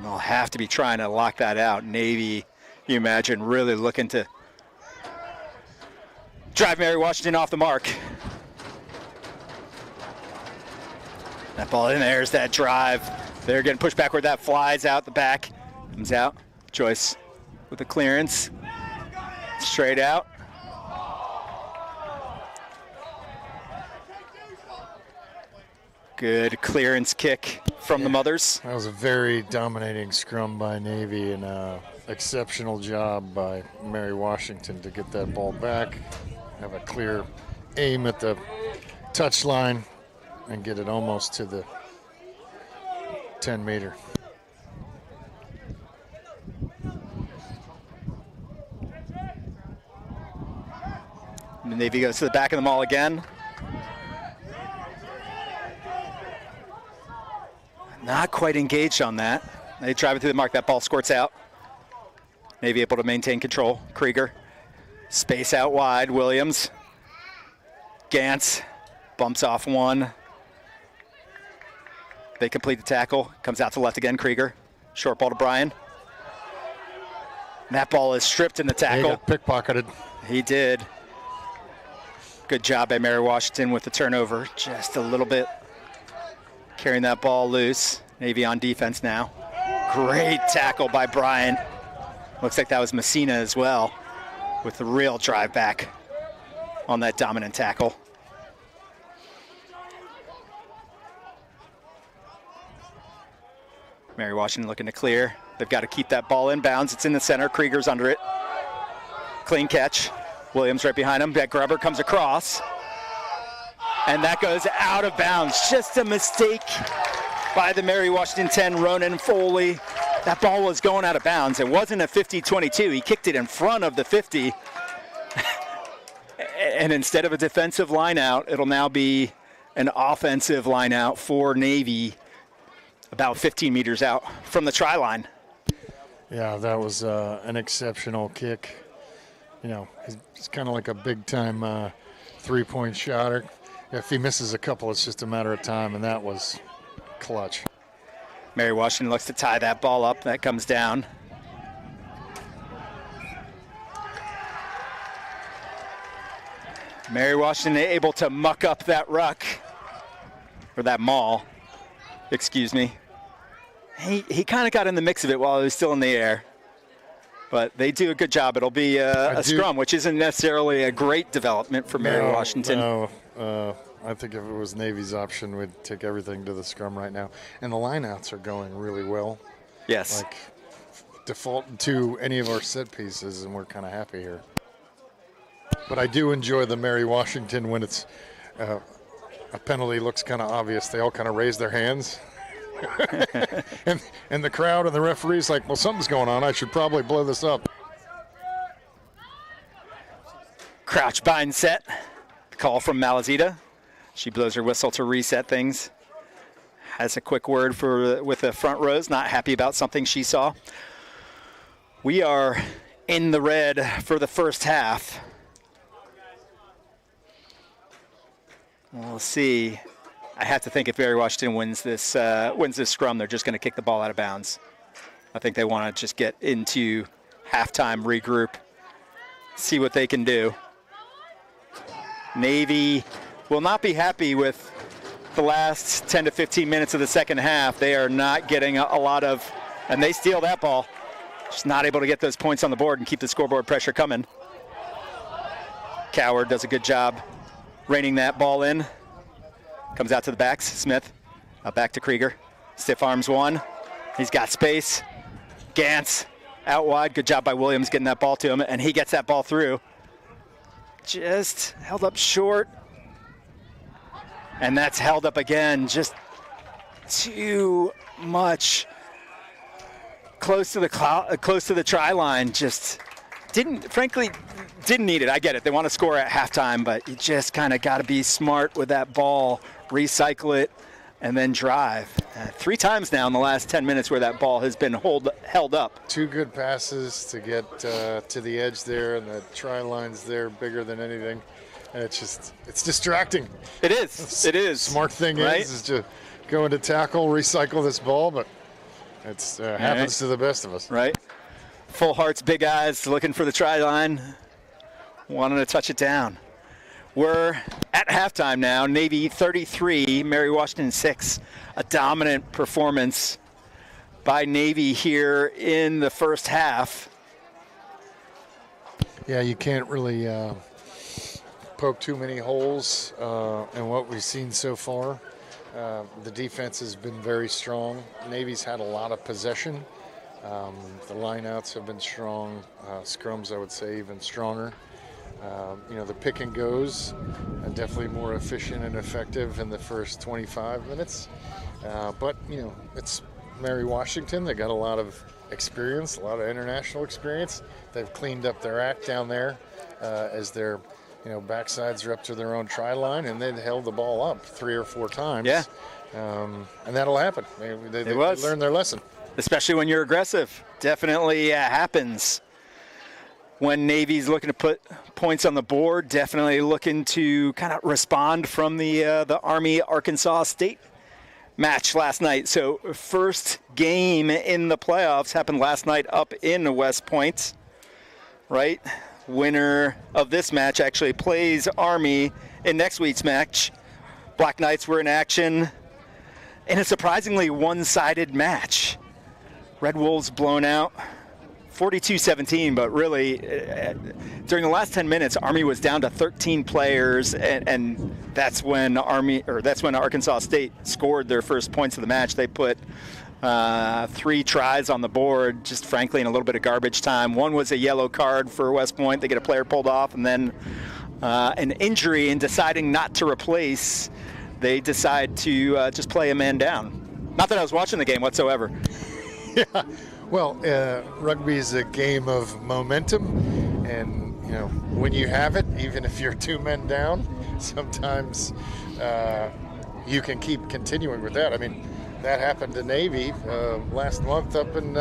They'll have to be trying to lock that out. Navy, you imagine, really looking to drive Mary Washington off the mark. That ball in there is that drive. They're getting pushed backward. That flies out the back. Comes out. Joyce with the clearance. Straight out. Good clearance kick from the Mothers.
That was a very dominating scrum by Navy, and exceptional job by Mary Washington to get that ball back, have a clear aim at the touchline, and get it almost to the 10-meter.
The Navy goes to the back of the maul again. Not quite engaged on that. They drive it through the mark. That ball squirts out. Navy able to maintain control. Krieger. Space out wide. Williams. Gantz bumps off one. They complete the tackle. Comes out to the left again. Krieger. Short ball to Bryan. And that ball is stripped in the tackle.
He got pickpocketed.
He did. Good job by Mary Washington with the turnover. Just a little bit carrying that ball loose. Navy on defense now. Great tackle by Bryan. Looks like that was Messina as well, with the real drive back on that dominant tackle. Mary Washington looking to clear. They've got to keep that ball in bounds. It's in the center. Krieger's under it. Clean catch. Williams right behind him. That grubber comes across. And that goes out of bounds. Just a mistake by the Mary Washington 10, Ronan Foley. That ball was going out of bounds. It wasn't a 50-22. He kicked it in front of the 50. And instead of a defensive line out, it'll now be an offensive line out for Navy about 15 meters out from the try line.
Yeah, that was an exceptional kick. You know, he's kind of like a big-time three-point shotter. If he misses a couple, it's just a matter of time, and that was clutch.
Mary Washington looks to tie that ball up. That comes down. Mary Washington able to muck up that ruck, or that maul, excuse me. He kind of got in the mix of it while it was still in the air. But they do a good job. It'll be a scrum, which isn't necessarily a great development for Mary Washington.
No, I think if it was Navy's option, we'd take everything to the scrum right now. And the lineouts are going really well.
Yes.
Like defaulting to any of our set pieces, and we're kind of happy here. But I do enjoy the Mary Washington when it's a penalty looks kind of obvious. They all kind of raise their hands. and the crowd and the referee's like, well, something's going on. I should probably blow this up.
Crouch bind set. Call from Malazita. She blows her whistle to reset things. Has a quick word with the front rows. Not happy about something she saw. We are in the red for the first half. We'll see. I have to think if Mary Washington wins this scrum, they're just going to kick the ball out of bounds. I think they want to just get into halftime, regroup, see what they can do. Navy will not be happy with the last 10 to 15 minutes of the second half. They are not getting a lot of, and they steal that ball. Just not able to get those points on the board and keep the scoreboard pressure coming. Coward does a good job reining that ball in. Comes out to the backs, Smith, back to Krieger. Stiff arms one, he's got space. Gantz out wide, good job by Williams getting that ball to him, and he gets that ball through. Just held up short. And that's held up again, just too much. Close to the try line, just frankly didn't need it. I get it, they want to score at halftime, but you just kind of got to be smart with that ball, recycle it, and then drive. 3 times now in the last 10 minutes where that ball has been held up.
2 good passes to get to the edge there, and the try line's there bigger than anything. And it's distracting.
It is.
Smart thing
right?
is to go into tackle, recycle this ball, but it happens to the best of us.
Right. Full hearts, big eyes, looking for the try line, wanting to touch it down. We're at halftime now. Navy 33, Mary Washington 6. A dominant performance by Navy here in the first half.
Yeah, you can't really poke too many holes in what we've seen so far. The defense has been very strong. Navy's had a lot of possession. The lineouts have been strong. Scrums, I would say, even stronger. The pick and goes are definitely more efficient and effective in the first 25 minutes. But it's Mary Washington. They got a lot of experience, a lot of international experience. They've cleaned up their act down there as their backsides are up to their own try line, and they held the ball up 3 or 4 times.
Yeah.
And that'll happen. They learned their lesson.
Especially when you're aggressive. Definitely happens. When Navy's looking to put points on the board, definitely looking to kind of respond from the Army-Arkansas State match last night. So first game in the playoffs happened last night up in West Point, right? Winner of this match actually plays Army in next week's match. Black Knights were in action in a surprisingly one-sided match. Red Wolves blown out 42-17, but really during the last 10 minutes, Army was down to 13 players, and that's when Arkansas State scored their first points of the match. They put 3 tries on the board, just frankly in a little bit of garbage time. One was a yellow card for West Point. They get a player pulled off, and then an injury. In deciding not to replace, they decide to just play a man down. Not that I was watching the game whatsoever.
Yeah, well, rugby is a game of momentum, and when you have it, even if you're 2 men down, sometimes you can keep continuing with that. I mean, that happened to Navy last month up in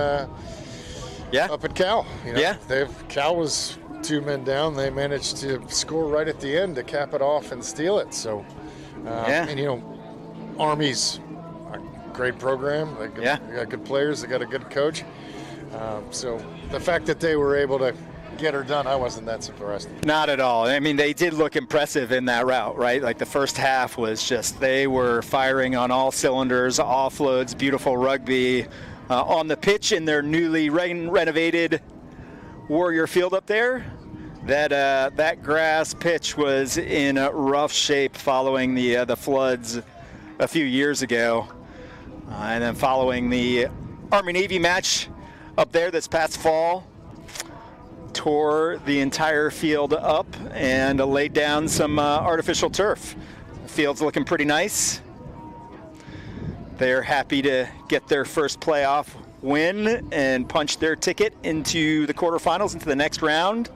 Cal. You know, Cal was 2 men down. They managed to score right at the end to cap it off and steal it. So, and you know, Army's a great program. They got good players. They got a good coach. So the fact that they were able to get her done, I wasn't that surprised.
Not at all. I mean, they did look impressive in that route, right? Like the first half was just, they were firing on all cylinders, offloads, beautiful rugby on the pitch in their newly renovated Warrior Field up there. That grass pitch was in rough shape following the floods a few years ago. And then following the Army-Navy match up there this past fall, tore the entire field up and laid down some artificial turf. The field's looking pretty nice. They're happy to get their first playoff win and punch their ticket into the quarterfinals, into the next round.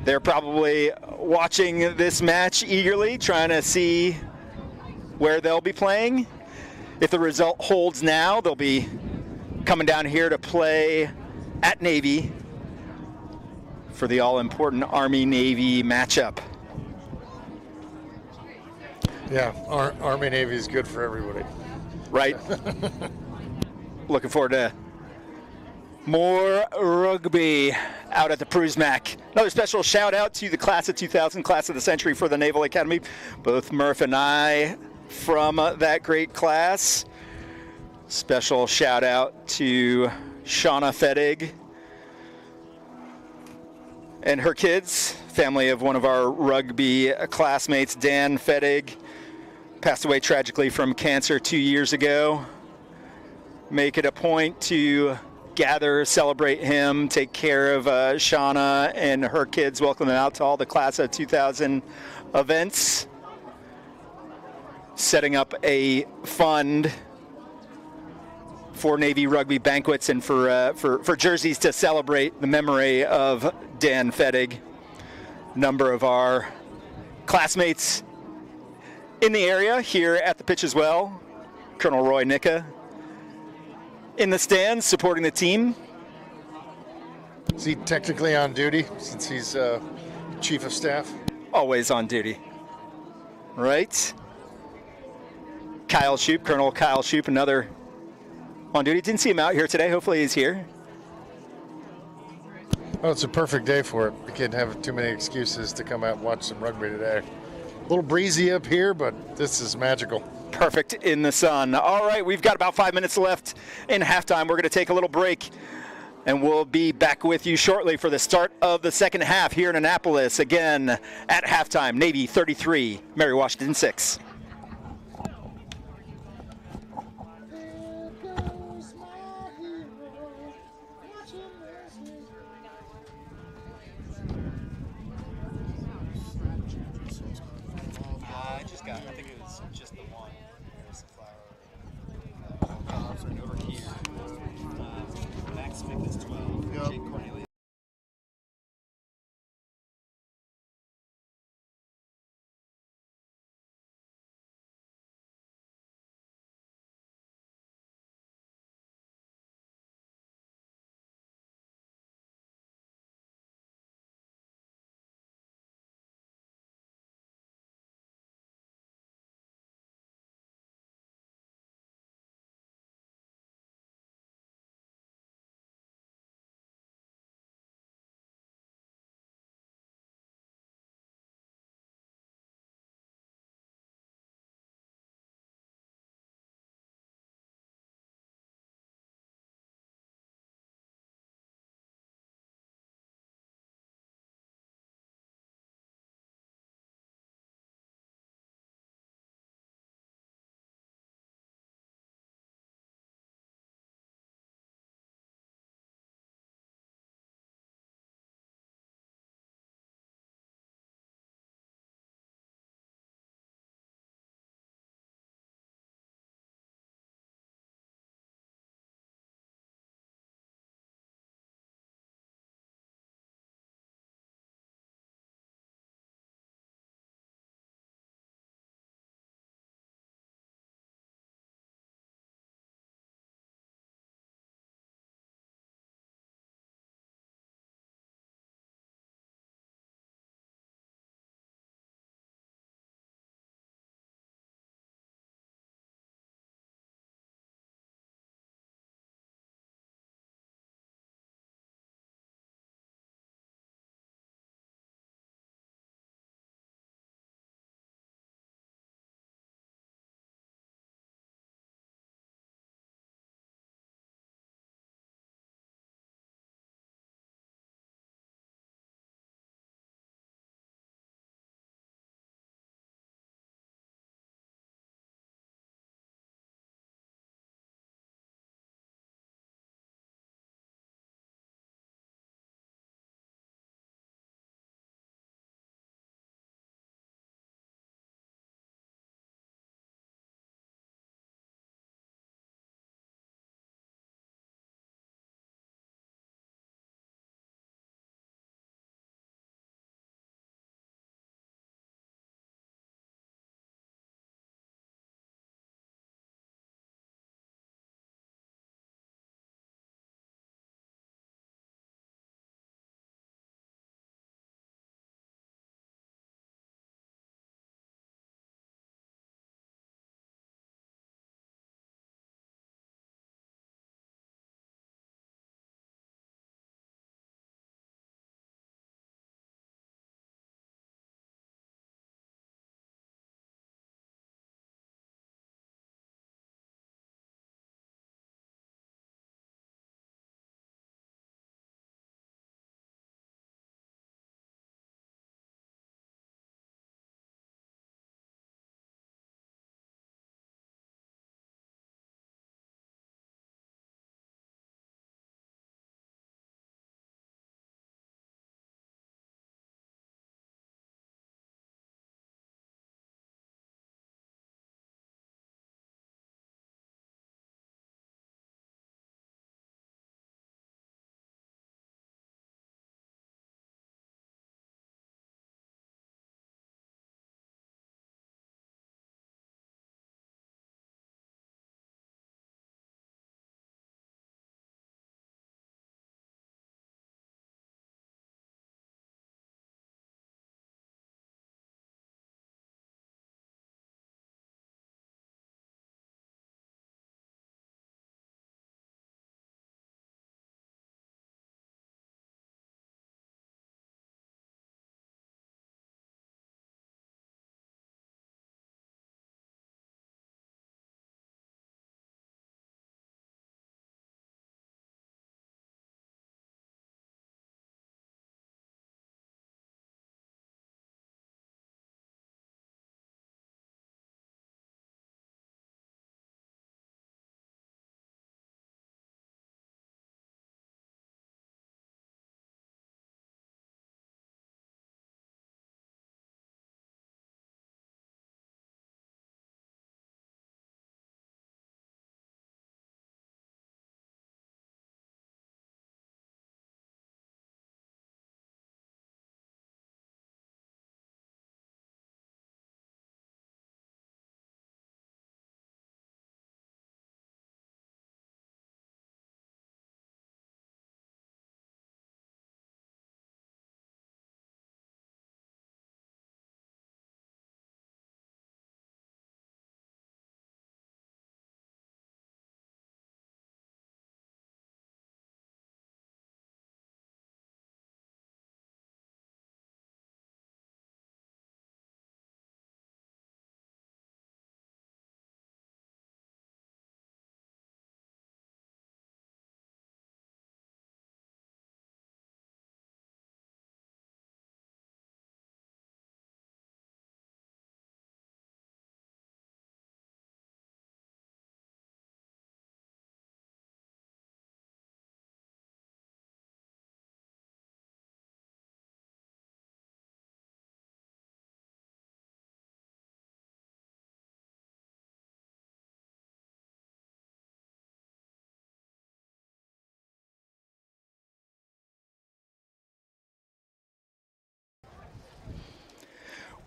They're probably watching this match eagerly, trying to see where they'll be playing. If the result holds now, they'll be coming down here to play at Navy for the all-important Army-Navy matchup.
Yeah, Army-Navy is good for everybody.
Right. Looking forward to more rugby out at the Prusmac. Another special shout out to the class of 2000, class of the century for the Naval Academy. Both Murph and I from that great class. Special shout out to Shauna Fettig and her kids, family of one of our rugby classmates, Dan Fettig, passed away tragically from cancer 2 years ago. Make it a point to gather, celebrate him, take care of Shauna and her kids, welcome them out to all the class of 2000 events. Setting up a fund for Navy rugby banquets and for jerseys to celebrate the memory of Dan Fettig. A number of our classmates in the area here at the pitch as well. Colonel Roy Nicka in the stands supporting the team.
Is he technically on duty since he's chief of staff?
Always on duty, right? Kyle Shoup, Colonel Kyle Shoup, another on duty. Didn't see him out here today. Hopefully he's here.
Oh, it's a perfect day for it. We can't have too many excuses to come out and watch some rugby today. A little breezy up here, but this is magical.
Perfect in the sun. All right, we've got about 5 minutes left in halftime. We're going to take a little break, and we'll be back with you shortly for the start of the second half here in Annapolis. Again, at halftime, Navy 33, Mary Washington 6. I think it was just the one. There's the flower. Over here. Max Smith is 12. Yep. Jake Cornelius.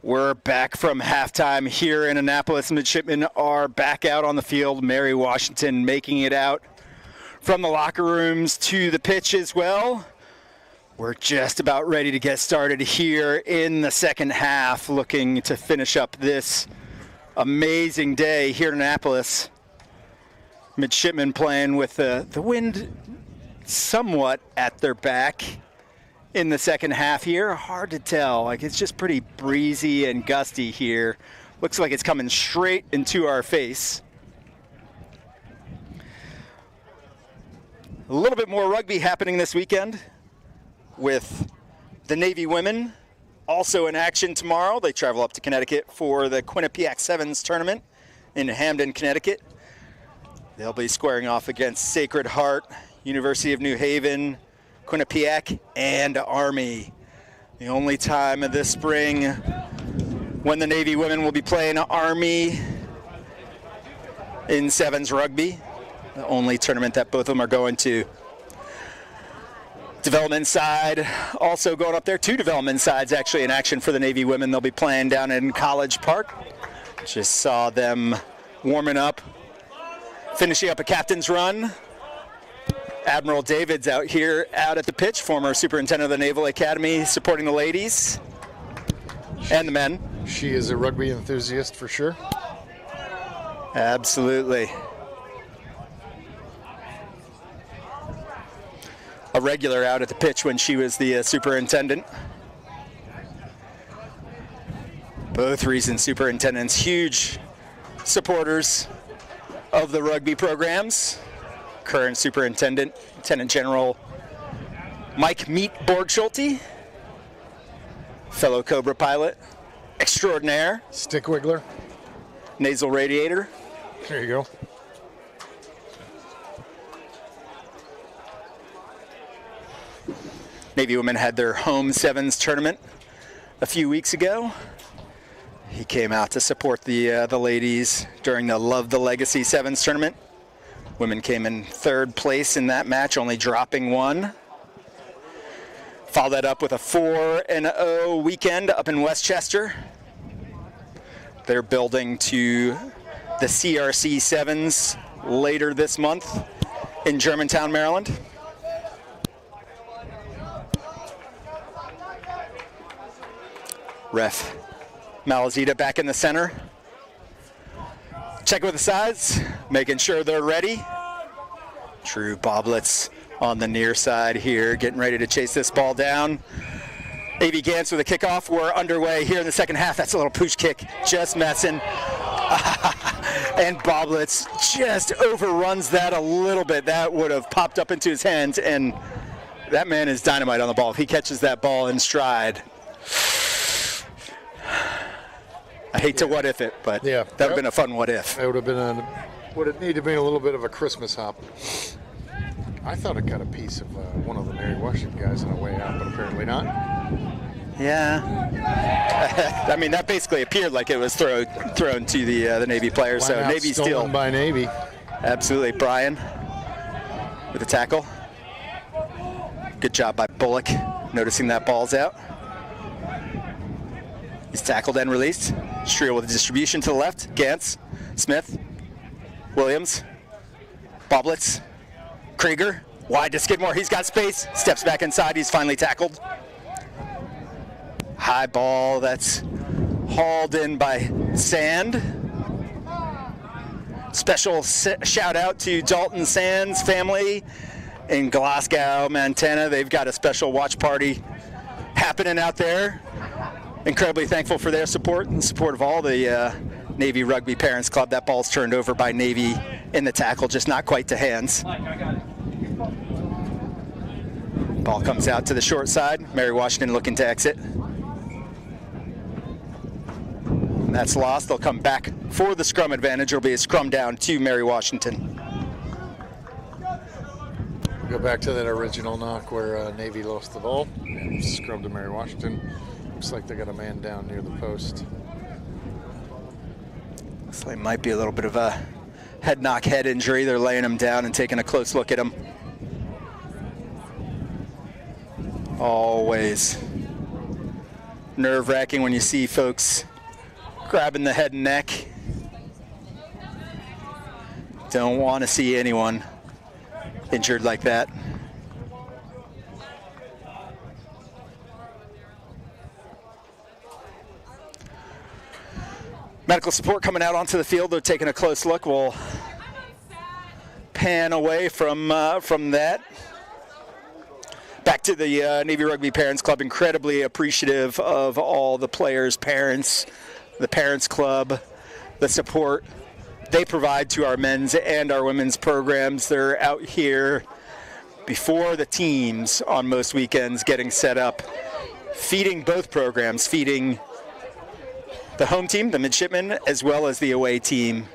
We're back from halftime here in Annapolis. Midshipmen are back out on the field. Mary Washington making it out from the locker rooms to the pitch as well. We're just about ready to get started here in the second half, looking to finish up this amazing day here in Annapolis. Midshipmen playing with the wind somewhat at their back in the second half here. Hard to tell. Like, it's just pretty breezy and gusty here. Looks like it's coming straight into our face. A little bit more rugby happening this weekend with the Navy women also in action tomorrow. They travel up to Connecticut for the Quinnipiac Sevens tournament in Hamden, Connecticut. They'll be squaring off against Sacred Heart, University of New Haven, Quinnipiac, and Army. The only time of this spring when the Navy women will be playing Army in Sevens rugby. The only tournament that both of them are going to. Development side also going up there. 2 development sides actually in action for the Navy women. They'll be playing down in College Park. Just saw them warming up, finishing up a captain's run. Admiral David's out at the pitch, former superintendent of the Naval Academy, supporting the ladies and the men.
She is a rugby enthusiast for sure.
Absolutely. A regular out at the pitch when she was the superintendent. Both recent superintendents, huge supporters of the rugby programs. Current superintendent, Lieutenant General Mike Meat Borgschulte, fellow Cobra pilot extraordinaire.
Stick wiggler.
Nasal radiator.
There you go.
Navy women had their home Sevens tournament a few weeks ago. He came out to support the ladies during the Love the Legacy Sevens tournament. Women came in 3rd place in that match, only dropping 1. Followed that up with a 4-0 weekend up in Westchester. They're building to the CRC Sevens later this month in Germantown, Maryland. Ref Malazita back in the center. Checking with the sides, making sure they're ready. Drew Boblets on the near side here, getting ready to chase this ball down. A.B. Gantz with a kickoff. We're underway here in the second half. That's a little pooch kick, just messing. And Boblets just overruns that a little bit. That would have popped up into his hands, and that man is dynamite on the ball. If he catches that ball in stride, I hate to what if it, but that would have been a fun what if.
It would have been would it need to be a little bit of a Christmas hop. I thought it got a piece of one of the Mary Washington guys on the way out, but apparently not.
Yeah. I mean, that basically appeared like it was thrown to the Navy player. So Navy still
by Navy.
Absolutely. Brian with the tackle. Good job by Bullock, noticing that ball's out. He's tackled and released. Striel with the distribution to the left. Gantz, Smith, Williams, Boblets, Krieger, wide to Skidmore. He's got space. Steps back inside. He's finally tackled. High ball that's hauled in by Sand. Special shout out to Dalton Sand's family in Glasgow, Montana. They've got a special watch party happening out there. Incredibly thankful for their support and support of all the Navy Rugby Parents Club. That ball's turned over by Navy in the tackle, just not quite to hands. Ball comes out to the short side. Mary Washington looking to exit. That's lost. They'll come back for the scrum advantage. It'll be a scrum down to Mary Washington.
Go back to that original knock where Navy lost the ball. Scrum to Mary Washington. Looks like they got a man down near the post.
Looks like might be a little bit of a head knock, head injury. They're laying him down and taking a close look at him. Always nerve-wracking when you see folks grabbing the head and neck. Don't want to see anyone injured like that. Medical support coming out onto the field. They're taking a close look. We'll pan away from that. Back to the Navy Rugby Parents Club. Incredibly appreciative of all the players, parents, the Parents Club, the support they provide to our men's and our women's programs. They're out here before the teams on most weekends getting set up, feeding both programs, feeding the home team, the midshipmen, as well as the away team,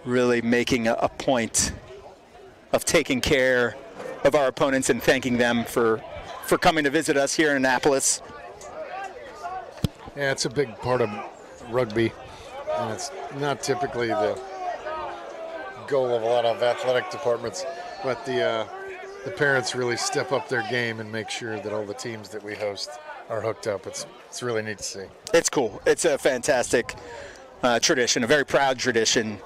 really making a point of taking care of our opponents and thanking them for coming to visit us here in Annapolis.
Yeah, it's a big part of rugby, and it's not typically the goal of a lot of athletic departments, but the parents really step up their game and make sure that all the teams that we host are hooked up. It's really neat to see.
It's cool. It's a fantastic tradition, a very proud tradition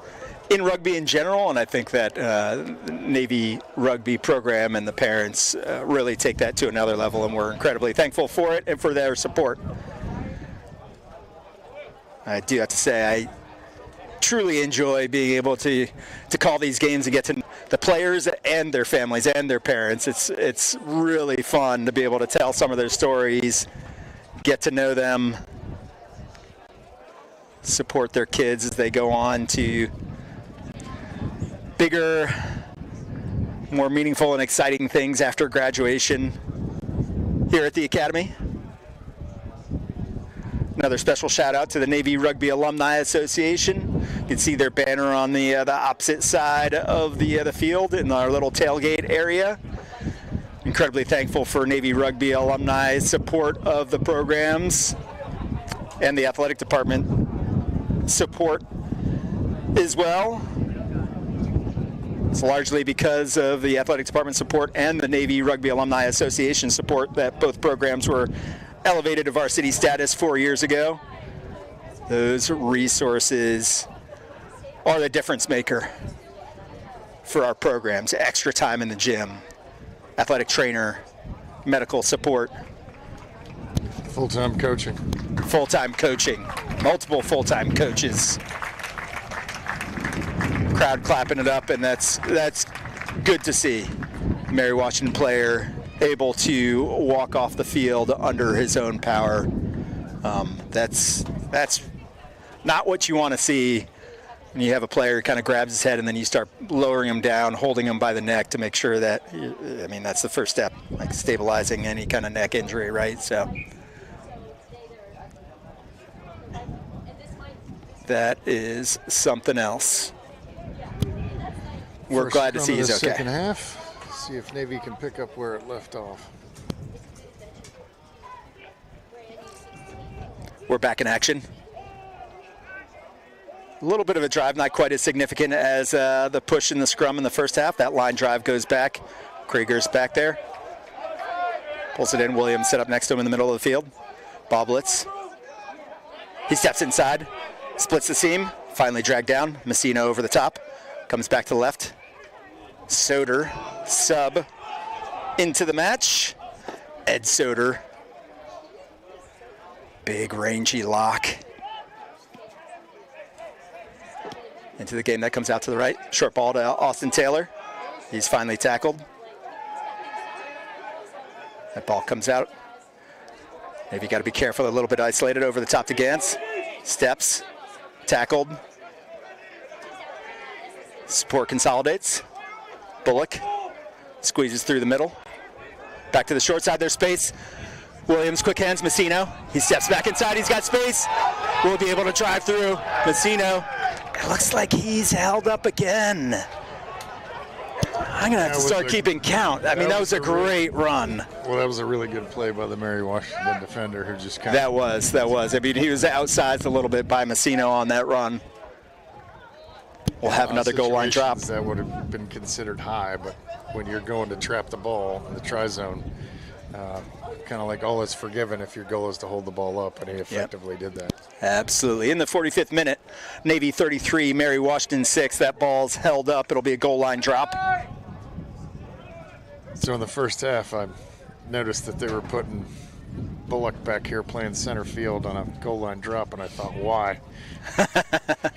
in rugby in general, and I think that Navy Rugby program and the parents really take that to another level, and we're incredibly thankful for it and for their support. I do have to say, I truly enjoy being able to call these games and get to the players and their families and their parents. It's really fun to be able to tell some of their stories, get to know them, support their kids as they go on to bigger, more meaningful and exciting things after graduation here at the Academy. Another special shout out to the Navy Rugby Alumni Association. You can see their banner on the opposite side of the field in our little tailgate area. Incredibly thankful for Navy Rugby alumni support of the programs and the athletic department support as well. It's largely because of the athletic department support and the Navy Rugby Alumni Association support that both programs were elevated to varsity status 4 years ago. Those resources are the difference maker for our programs. Extra time in the gym, athletic trainer, medical support.
Full-time coaching.
Full-time coaching, multiple full-time coaches. Crowd clapping it up, and that's good to see. Mary Washington player able to walk off the field under his own power. That's not what you want to see when you have a player who kind of grabs his head and then you start lowering him down, holding him by the neck to make sure that, I mean, that's the first step, like stabilizing any kind of neck injury, right? So that is something else. We're glad to see he's okay.
Second half. See if Navy can pick up where it left off.
We're back in action. A little bit of a drive, not quite as significant as the push in the scrum in the first half. That line drive goes back. Krieger's back there. Pulls it in. Williams set up next to him in the middle of the field. Boblets. He steps inside, splits the seam, finally dragged down. Messina over the top. Comes back to the left. Soder, sub, into the match. Ed Soder. Big rangy lock. Into the game, that comes out to the right. Short ball to Austin Taylor. He's finally tackled. That ball comes out. Maybe you got to be careful, a little bit isolated over the top to Gantz. Steps, tackled. Support consolidates. Bullock squeezes through the middle. Back to the short side, there's space. Williams, quick hands, Messino. He steps back inside, he's got space. We'll be able to drive through. Messino, it looks like he's held up again. I'm going to have to start keeping count. I mean, that was a great run.
Well, that was a really good play by the Mary Washington defender who just kind
of... That was. I mean, he was outsized a little bit by Messino on that run. We'll have another goal line drop.
That would have been considered high, but when you're going to trap the ball in the try zone, kind of like all is forgiven if your goal is to hold the ball up, and he effectively did that.
Absolutely. In the 45th minute, Navy 33, Mary Washington 6. That ball's held up. It'll be a goal line drop.
So in the first half, I noticed that they were putting Bullock back here playing center field on a goal line drop, and I thought, why?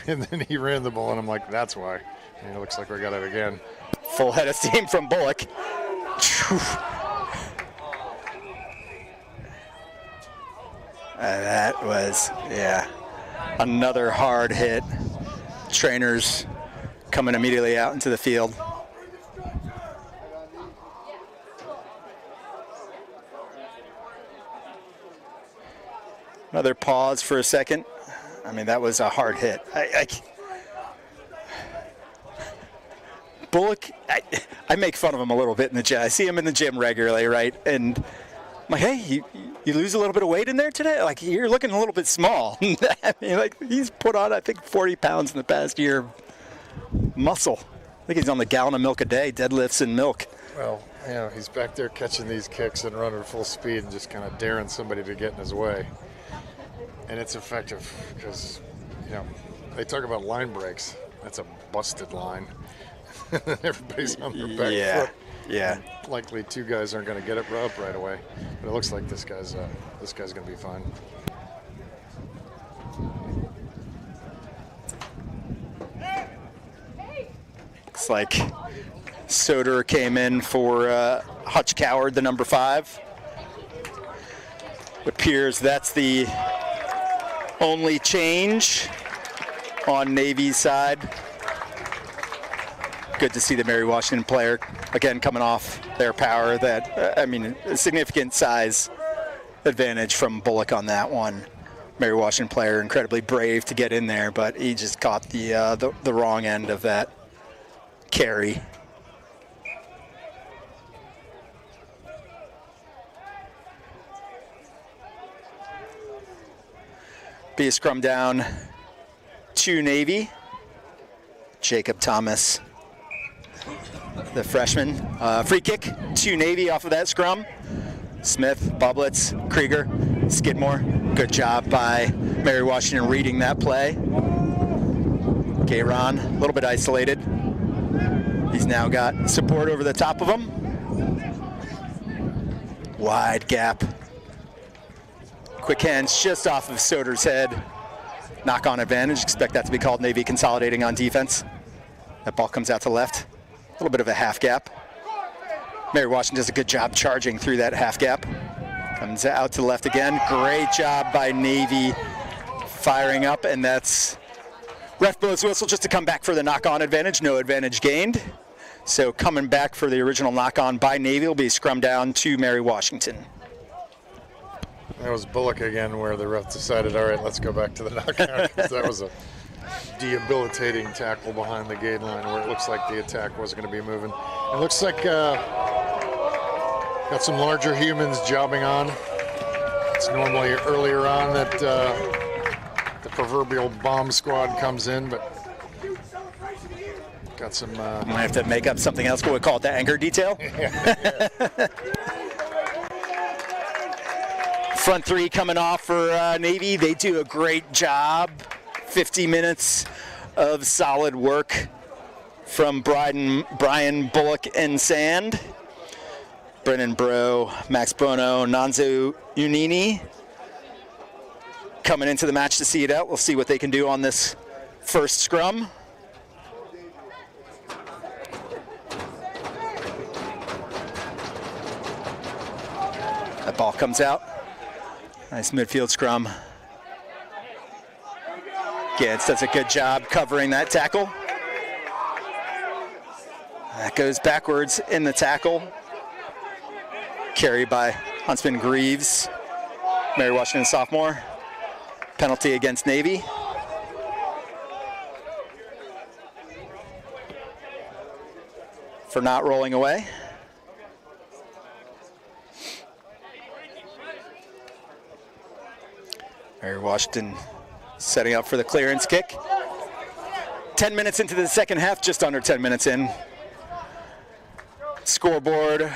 And then he ran the ball, and I'm like, that's why. And it looks like we got it again.
Full head of steam from Bullock. That was, another hard hit. Trainers coming immediately out into the field. Another pause for a second. I mean, that was a hard hit. Bullock, I make fun of him a little bit in the gym. I see him in the gym regularly, right? And I'm like, hey, you lose a little bit of weight in there today? Like, you're looking a little bit small. I mean, like, he's put on, I think, 40 pounds in the past year. Muscle. I think he's on the gallon of milk a day, deadlifts and milk.
Well, he's back there catching these kicks and running full speed and just kind of daring somebody to get in his way. And it's effective because, they talk about line breaks. That's a busted line. Everybody's on their back foot.
Yeah.
Likely two guys aren't going to get it up right away, but it looks like this guy's going to be fine.
Looks like Soder came in for Hutch Coward, the number 5. It appears that's the only change on Navy's side. Good to see the Mary Washington player, again, coming off their power. That, a significant size advantage from Bullock on that one. Mary Washington player, incredibly brave to get in there, but he just caught the wrong end of that carry. Be a scrum down to Navy. Jacob Thomas, the freshman. Free kick to Navy off of that scrum. Smith, Bublitz, Krieger, Skidmore. Good job by Mary Washington reading that play. Gayron, a little bit isolated. He's now got support over the top of him. Wide gap. Quick hands just off of Soder's head. Knock-on advantage. Expect that to be called Navy consolidating on defense. That ball comes out to left. A little bit of a half gap. Mary Washington does a good job charging through that half gap. Comes out to the left again. Great job by Navy firing up, and that's ref blows whistle just to come back for the knock-on advantage. No advantage gained. So coming back for the original knock-on by Navy will be scrum down to Mary Washington.
That was Bullock again, where the ref decided, all right, let's go back to the knockout. That was a debilitating tackle behind the gate line where it looks like the attack wasn't going to be moving. It looks like got some larger humans jobbing on. It's normally earlier on that the proverbial bomb squad comes in, but got some...
Might have to make up something else, but we call it the anger detail. Front 3 coming off for Navy. They do a great job. 50 minutes of solid work from Brian Bullock and Sand. Brennan Bro, Max Bono, Nanzo Unini coming into the match to see it out. We'll see what they can do on this first scrum. That ball comes out. Nice midfield scrum. Gantz does a good job covering that tackle. That goes backwards in the tackle. Carry by Huntsman Greaves. Mary Washington sophomore. Penalty against Navy. For not rolling away. Mary Washington setting up for the clearance kick. 10 minutes into the second half, just under 10 minutes in. Scoreboard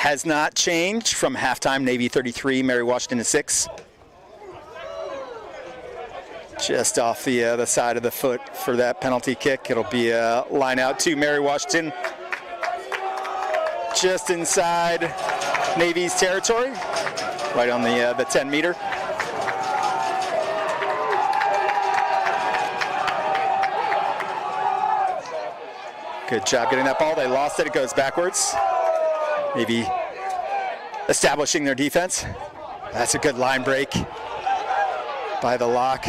has not changed from halftime. Navy 33, Mary Washington is 6. Just off the other side of the foot for that penalty kick. It'll be a line out to Mary Washington. Just inside Navy's territory, right on the 10 meter. Good job getting that ball. They lost it. It goes backwards. Navy establishing their defense. That's a good line break by the lock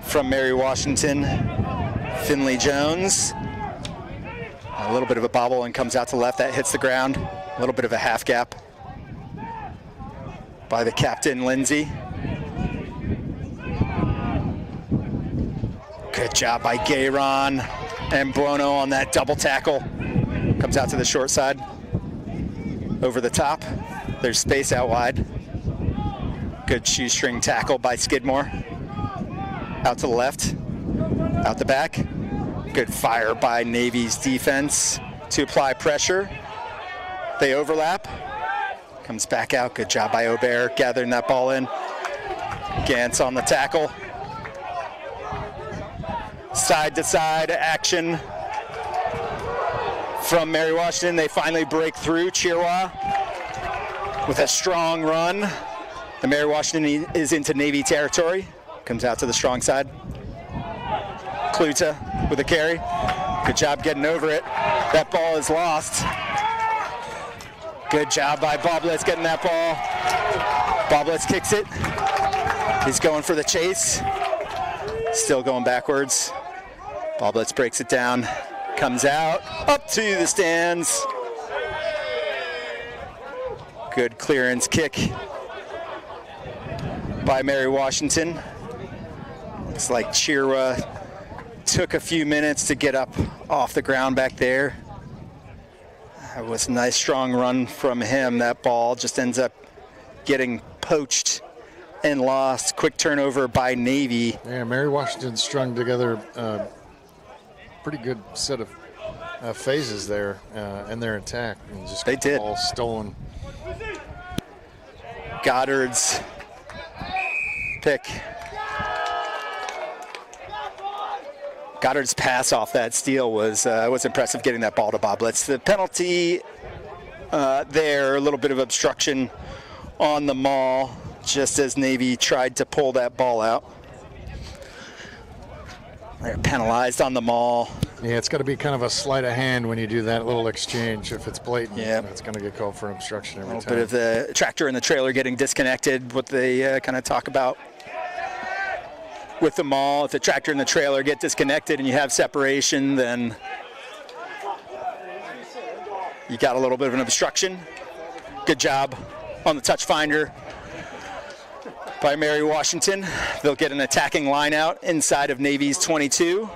from Mary Washington. Finley Jones. A little bit of a bobble and comes out to left. That hits the ground. A little bit of a half gap by the captain, Lindsay. Good job by Gayron and Buono on that double tackle. Comes out to the short side. Over the top. There's space out wide. Good shoestring tackle by Skidmore. Out to the left. Out the back. Good fire by Navy's defense to apply pressure. They overlap. Comes back out. Good job by Aubert gathering that ball in. Gantz on the tackle. Side to side action from Mary Washington. They finally break through. Chirwa with a strong run. The Mary Washington is into Navy territory. Comes out to the strong side. Kluta with a carry. Good job getting over it. That ball is lost. Good job by Boblets getting that ball. Boblets kicks it. He's going for the chase. Still going backwards. Boblets breaks it down. Comes out. Up to the stands. Good clearance kick by Mary Washington. Looks like Chirwa took a few minutes to get up off the ground back there. That was a nice strong run from him. That ball just ends up getting poached and lost. Quick turnover by Navy.
Yeah, Mary Washington strung together a pretty good set of phases there in their attack. And just
they did.
All stolen.
Goddard's pick. Goddard's pass off that steal was impressive, getting that ball to Boblets. The penalty there, a little bit of obstruction on the maul, just as Navy tried to pull that ball out. They're penalized on the maul.
Yeah, it's got to be kind of a sleight of hand when you do that little exchange. If it's blatant, it's going to get called for obstruction every time.
A little bit of the tractor and the trailer getting disconnected, what they kind of talk about with the maul. If the tractor and the trailer get disconnected and you have separation, then you got a little bit of an obstruction. Good job on the touch finder by Mary Washington. They'll get an attacking line out inside of Navy's 22.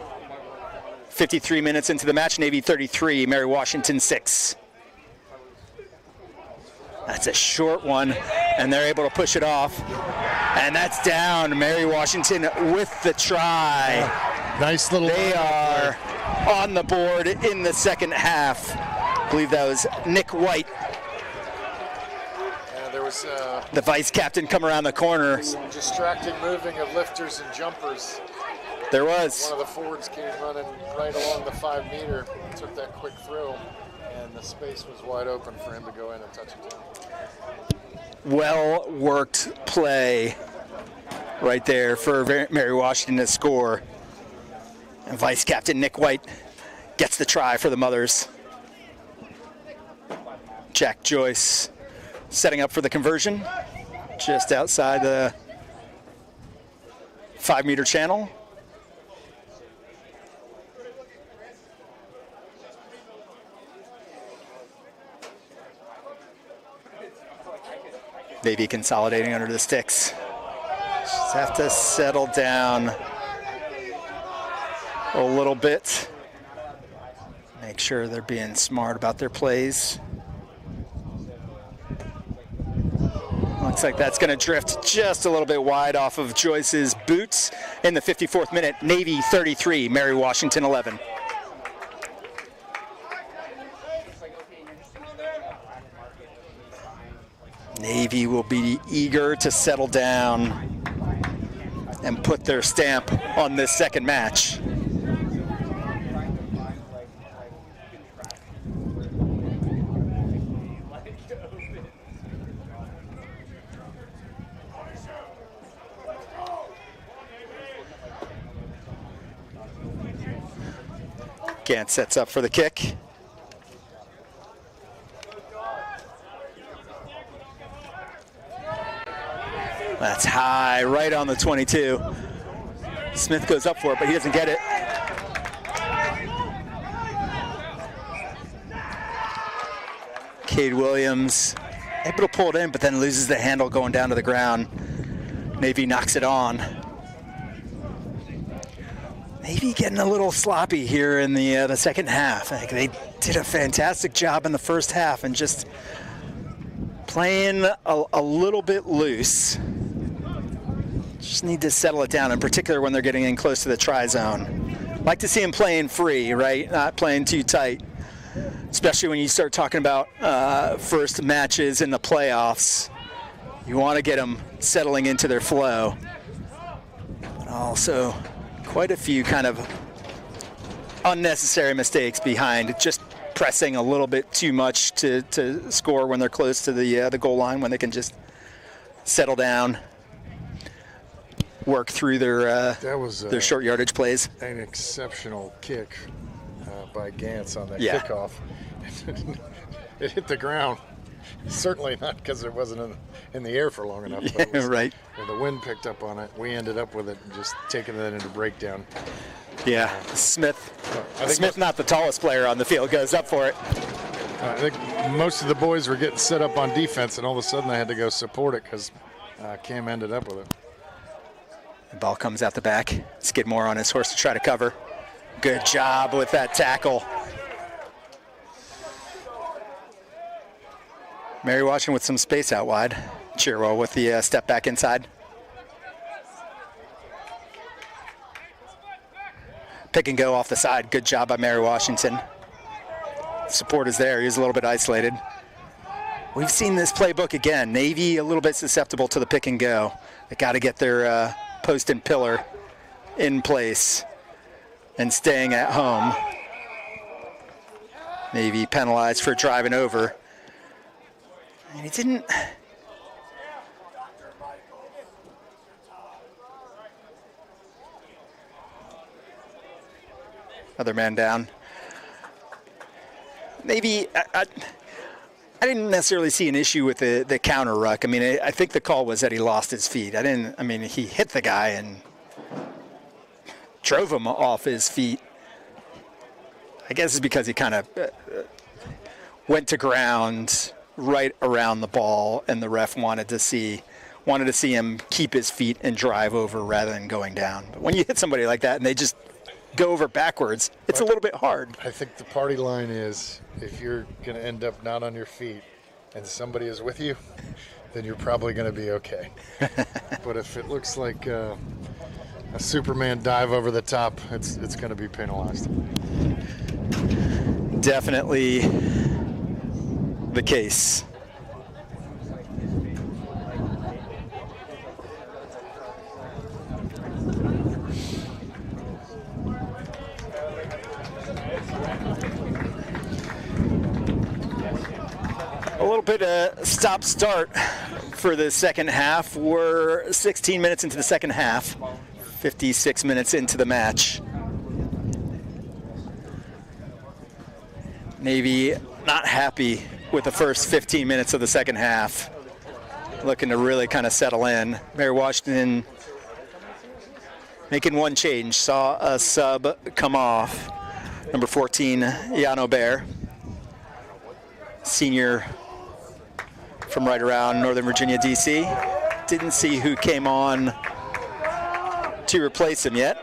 53 minutes into the match, Navy 33, Mary Washington 6. That's a short one, and they're able to push it off. And that's down. Mary Washington with the try.
Nice little.
They are on the board in the second half. I believe that was Nick White.
Yeah, there was
the vice captain come around the corner.
Some distracting moving of lifters and jumpers.
There was.
One of the forwards came running right along the 5 meter, took that quick throw, and the space was wide open for him to go in and touch it down.
Well worked play right there for Mary Washington to score. And Vice Captain Nick White gets the try for the Mothers. Jack Joyce setting up for the conversion just outside the 5 meter channel. Navy consolidating under the sticks. Just have to settle down a little bit. Make sure they're being smart about their plays. Looks like that's going to drift just a little bit wide off of Joyce's boots in the 54th minute. Navy 33, Mary Washington 11. Navy will be eager to settle down and put their stamp on this second match. Gant sets up for the kick. That's high, right on the 22. Smith goes up for it, but he doesn't get it. Cade Williams able to pull it in, but then loses the handle going down to the ground. Navy knocks it on. Navy getting a little sloppy here in the second half. I think they did a fantastic job in the first half and just playing a little bit loose. Just need to settle it down, in particular when they're getting in close to the try zone. Like to see them playing free, right? Not playing too tight, especially when you start talking about first matches in the playoffs. You want to get them settling into their flow. But also quite a few kind of unnecessary mistakes behind, just pressing a little bit too much to score when they're close to the goal line, when they can just settle down, work through their short yardage plays.
An exceptional kick by Gantz on that
Yeah.
kickoff. It hit the ground. Certainly not because it wasn't in the air for long enough.
Yeah,
But it was,
right.
The wind picked up on it. We ended up with it and just taking that into breakdown.
Yeah, Smith, not the tallest player on the field, goes up for it.
I think most of the boys were getting set up on defense, and all of a sudden I had to go support it because Cam ended up with it.
The ball comes out the back. Skidmore on his horse to try to cover. Good job with that tackle. Mary Washington with some space out wide. Chirwell with the step back inside. Pick and go off the side. Good job by Mary Washington. Support is there. He's a little bit isolated. We've seen this playbook again. Navy a little bit susceptible to the pick and go. They got to get their post and pillar in place and staying at home. Navy penalized for driving over. And he didn't. Other man down. Navy, I didn't necessarily see an issue with the counter ruck. I mean, I think the call was that he lost his feet. He hit the guy and drove him off his feet. I guess it's because he kind of went to ground right around the ball, and the ref wanted to see him keep his feet and drive over rather than going down. But when you hit somebody like that and they just go over backwards, it's a little bit hard.
I think the party line is, if you're going to end up not on your feet and somebody is with you, then you're probably going to be okay. But if it looks like a Superman dive over the top, it's going to be penalized.
Definitely the case. A little bit of stop-start for the second half. We're 16 minutes into the second half, 56 minutes into the match. Navy not happy with the first 15 minutes of the second half. Looking to really kind of settle in. Mary Washington making one change. Saw a sub come off. Number 14, Yano Bear. Senior from right around Northern Virginia, D.C. Didn't see who came on to replace him yet.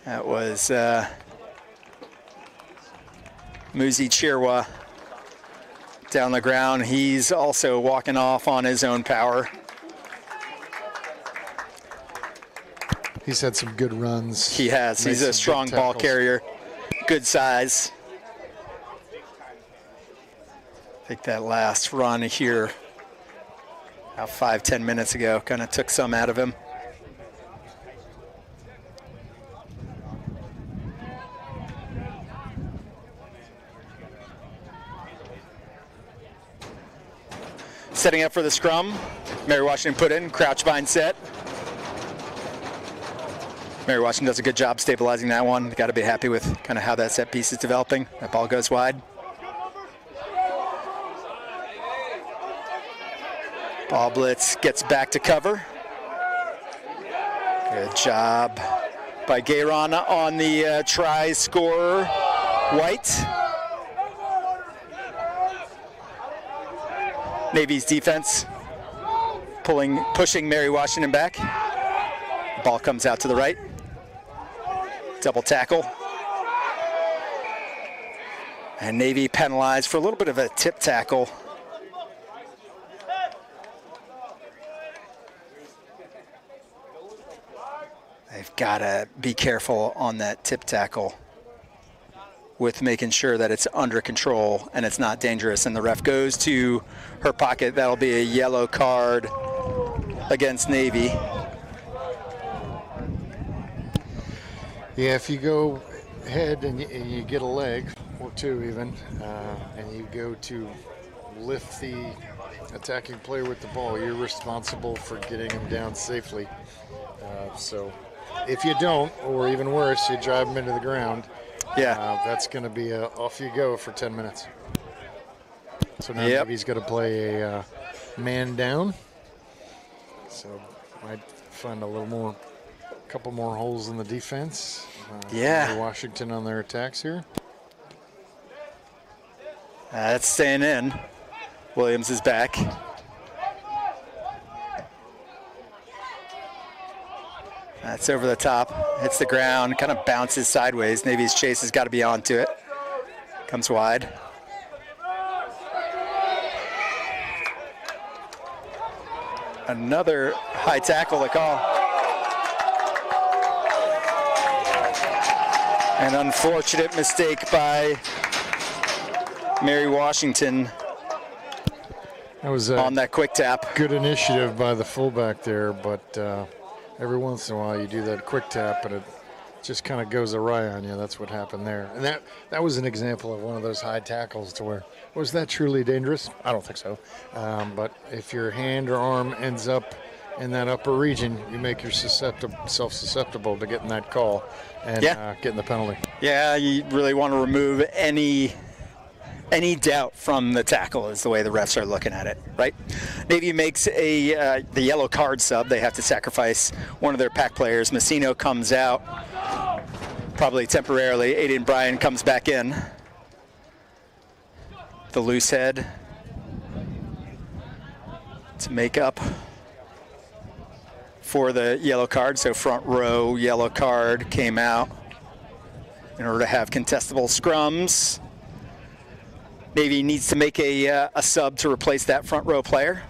That was Muzi Chirwa down the ground. He's also walking off on his own power.
He's had some good runs.
He has. He's a strong ball carrier, good size. I think that last run here, about 5-10 minutes ago, kind of took some out of him. Setting up for the scrum. Mary Washington put in, crouch bind set. Mary Washington does a good job stabilizing that one. Got to be happy with kind of how that set piece is developing. That ball goes wide. Ball blitz gets back to cover. Good job by Gayron on the try scorer, White. Navy's defense pushing Mary Washington back. Ball comes out to the right. Double tackle. And Navy penalized for a little bit of a tip tackle. They've got to be careful on that tip tackle with making sure that it's under control and it's not dangerous. And the ref goes to her pocket. That'll be a yellow card against Navy.
Yeah, if you go ahead and you get a leg, or two even, and you go to lift the attacking player with the ball, you're responsible for getting him down safely. So if you don't, or even worse, you drive him into the ground, that's going to be off you go for 10 minutes. So now Navy's got to play a man down. So might find a couple more holes in the defense. Washington on their attacks here.
That's staying in. Williams is back. That's over the top, hits the ground, kind of bounces sideways. Navy's chase has got to be onto it. Comes wide. Another high tackle to call. An unfortunate mistake by Mary Washington.
That was
on that quick tap.
Good initiative by the fullback there, but every once in a while you do that quick tap and it just kind of goes awry on you. That's what happened there. And that was an example of one of those high tackles to where, was that truly dangerous? I don't think so. But if your hand or arm ends up in that upper region, you make yourself susceptible to getting that call and getting the penalty.
Yeah, you really want to remove any doubt from the tackle is the way the refs are looking at it, right? Navy makes the yellow card sub. They have to sacrifice one of their pack players. Messino comes out, probably temporarily. Aiden Bryan comes back in. The loose head to make up for the yellow card. So front row yellow card came out in order to have contestable scrums. Navy needs to make a sub to replace that front row player.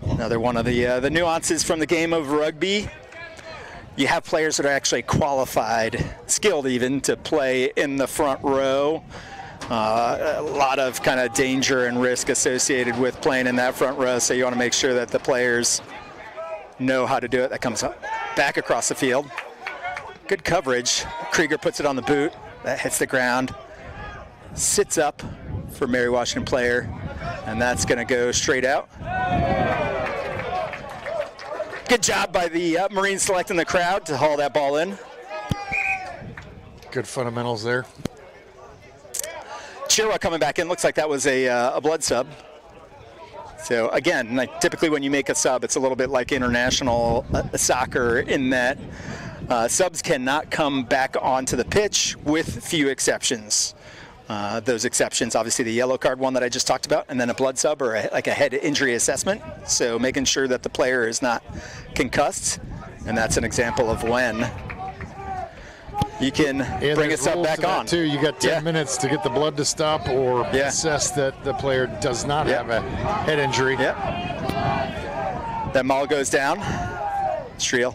Another one of the nuances from the game of rugby. You have players that are actually qualified, skilled even, to play in the front row. A lot of kind of danger and risk associated with playing in that front row, so you want to make sure that the players know how to do it. That comes up, back across the field. Good coverage. Krieger puts it on the boot. That hits the ground. Sits up for Mary Washington player, and that's going to go straight out. Good job by the Marine Select in the crowd to haul that ball in.
Good fundamentals there.
Chirwa coming back in. Looks like that was a blood sub. So again, like typically when you make a sub, it's a little bit like international soccer in that subs cannot come back onto the pitch with few exceptions. Those exceptions, obviously the yellow card one that I just talked about, and then a blood sub or like a head injury assessment. So making sure that the player is not concussed, and that's an example of when you can bring a sub back on.
Too. You got 10 minutes to get the blood to stop or assess that the player does not have a head injury.
That maul goes down. Striel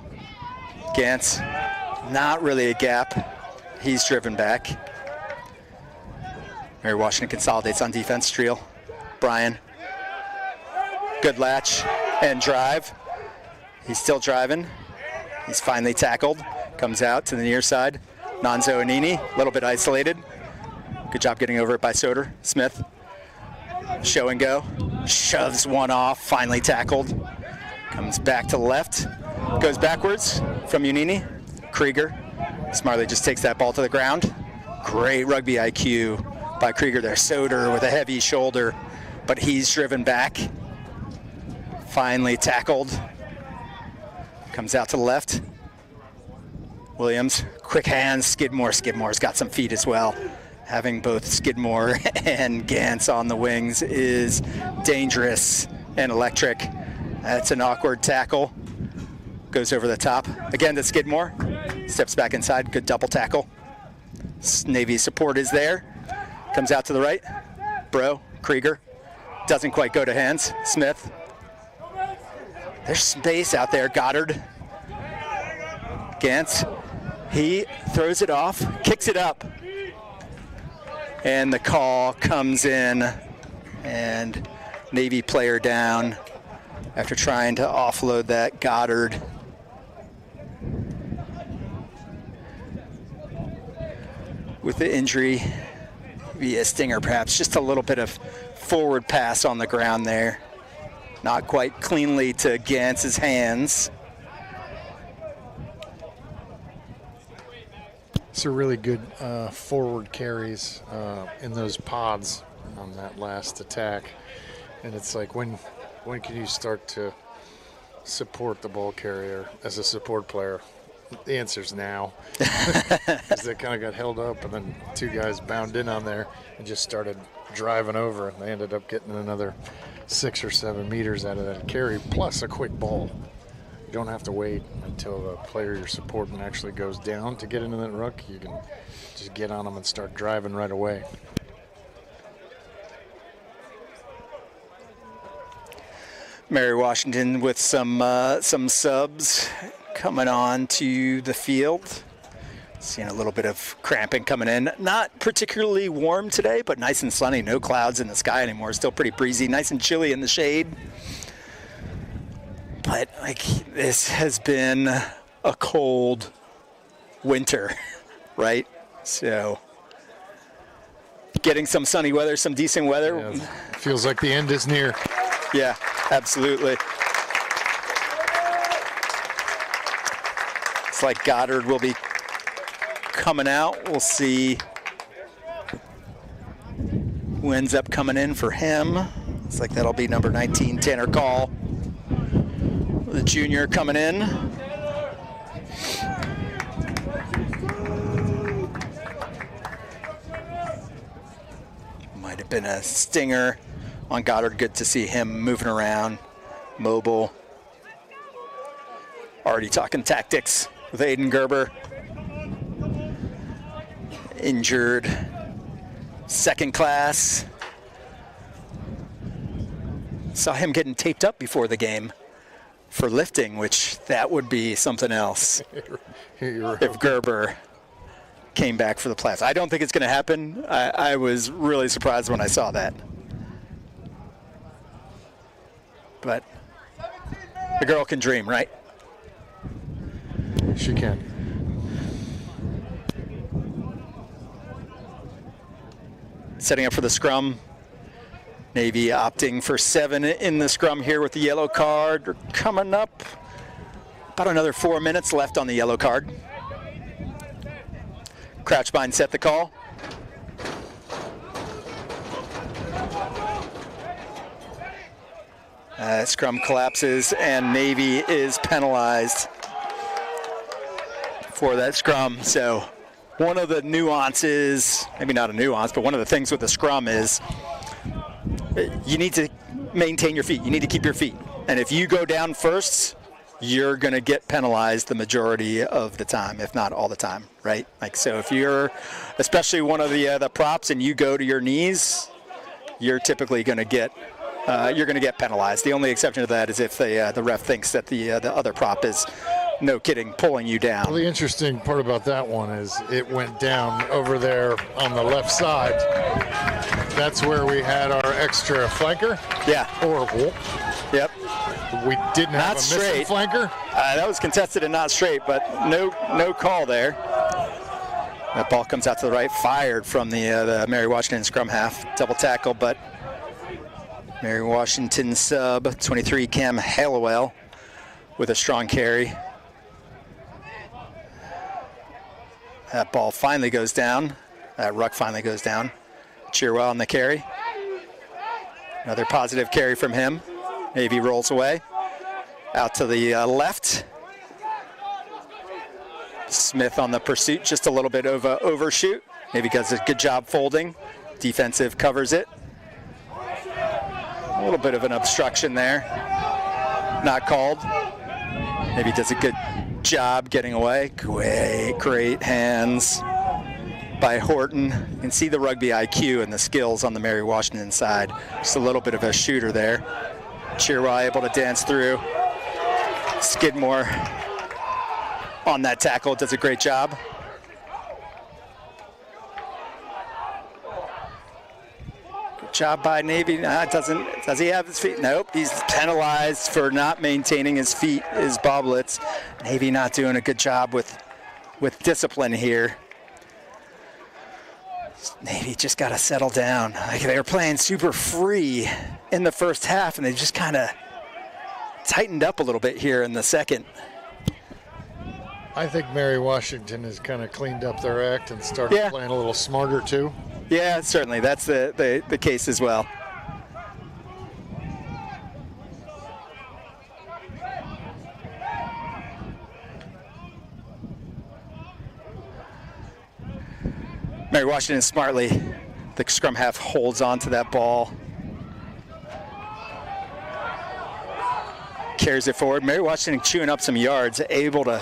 Gantz, not really a gap. He's driven back. Mary Washington consolidates on defense. Streel, Brian. Good latch and drive. He's still driving. He's finally tackled. Comes out to the near side. Nonzo Anini, a little bit isolated. Good job getting over it by Soder. Smith, show and go. Shoves one off, finally tackled. Comes back to the left. Goes backwards from Unini. Krieger smartly just takes that ball to the ground. Great rugby IQ by Krieger there. Soder with a heavy shoulder, but he's driven back. Finally tackled. Comes out to the left. Williams, quick hands. Skidmore's got some feet as well. Having both Skidmore and Gantz on the wings is dangerous and electric. That's an awkward tackle. Goes over the top. Again to Skidmore. Steps back inside. Good double tackle. Navy support is there. Comes out to the right. Bro, Krieger. Doesn't quite go to hands. Smith. There's space out there. Goddard. Gantz. He throws it off. Kicks it up. And the call comes in. And Navy player down after trying to offload that. Goddard. With the injury, via stinger perhaps, just a little bit of forward pass on the ground there. Not quite cleanly to Gantz's hands.
It's a really good forward carries in those pods on that last attack. And it's like, when can you start to support the ball carrier as a support player? The answer's now. Because they kind of got held up, and then two guys bound in on there and just started driving over, and they ended up getting another 6 or 7 meters out of that carry, plus a quick ball. You don't have to wait until the player you're supporting actually goes down to get into that ruck. You can just get on them and start driving right away.
Mary Washington with some subs coming on to the field. Seeing a little bit of cramping coming in. Not particularly warm today, but nice and sunny. No clouds in the sky anymore. Still pretty breezy. Nice and chilly in the shade. But like, this has been a cold winter, right? So getting some sunny weather, some decent weather.
Yeah, it feels like the end is near.
Yeah, absolutely. It's like Goddard will be coming out. We'll see who ends up coming in for him. Looks like that'll be number 19, Tanner Call. The junior coming in. Might have been a stinger on Goddard. Good to see him moving around, mobile. Already talking tactics with Aiden Gerber. Injured, second class. Saw him getting taped up before the game for lifting, which that would be something else if Gerber came back for the Plats. I don't think it's going to happen. I was really surprised when I saw that. But the girl can dream, right?
She can.
Setting up for the scrum. Navy opting for 7 in the scrum here with the yellow card. They're coming up. About another 4 minutes left on the yellow card. Crouchbind set the call. Scrum collapses and Navy is penalized for that scrum. So one of the nuances, maybe not a nuance, but one of the things with the scrum is you need to maintain your feet. You need to keep your feet. And if you go down first, you're going to get penalized the majority of the time, if not all the time, right? Like, so if you're especially one of the props and you go to your knees, you're typically going to get penalized. The only exception to that is if the ref thinks that the other prop is no kidding, pulling you down.
Well, the interesting part about that one is it went down over there on the left side. That's where we had our extra flanker.
Yeah. Yep.
We didn't have a missing flanker.
That was contested and not straight, but no call there. That ball comes out to the right, fired from the Mary Washington scrum half. Double tackle, but Mary Washington sub 23 Cam Hallowell with a strong carry. That ball finally goes down. That ruck finally goes down. Cheerwell on the carry. Another positive carry from him. Navy rolls away. Out to the left. Smith on the pursuit, just a little bit of a overshoot. Navy does a good job folding. Defensive covers it. A little bit of an obstruction there. Not called. Navy does a good job getting away. Great hands by Horton. You can see the rugby IQ and the skills on the Mary Washington side. Just a little bit of a shooter there. Cheerwell able to dance through. Skidmore on that tackle, does a great job. Good job by Navy. Does he have his feet? Nope, he's penalized for not maintaining his feet, his boblets. Navy not doing a good job with discipline here. Navy just got to settle down. Like, they were playing super free in the first half, and they just kind of tightened up a little bit here in the second.
I think Mary Washington has kind of cleaned up their act and started playing a little smarter too.
Yeah, certainly. That's the case as well. Mary Washington smartly, the scrum half holds on to that ball. Carries it forward. Mary Washington chewing up some yards, able to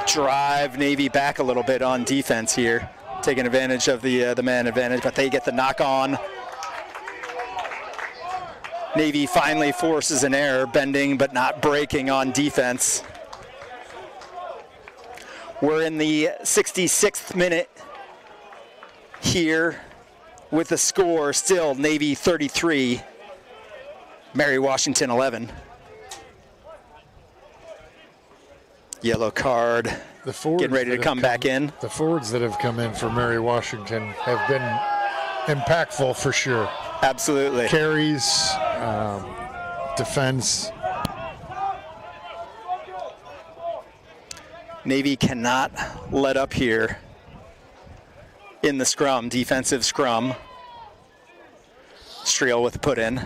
drive Navy back a little bit on defense here, taking advantage of the man advantage, but they get the knock on. Navy finally forces an error, bending but not breaking on defense. We're in the 66th minute here with the score still Navy 33, Mary Washington 11. Yellow card, getting ready to come back in.
The forwards that have come in for Mary Washington have been impactful for sure.
Absolutely.
Carries, defense.
Navy cannot let up here in the scrum, defensive scrum. Streel with the put in.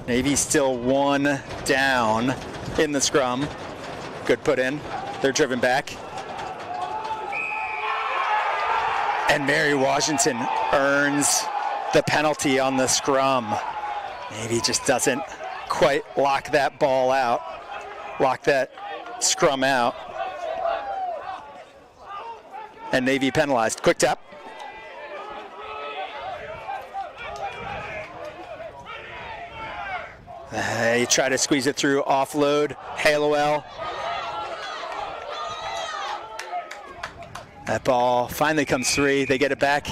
Navy still one down in the scrum. Good put in. They're driven back. And Mary Washington earns the penalty on the scrum. Navy just doesn't quite lock that ball out, lock that scrum out. And Navy penalized. Quick tap. They try to squeeze it through, offload. Hallowell. That ball finally comes free. They get it back.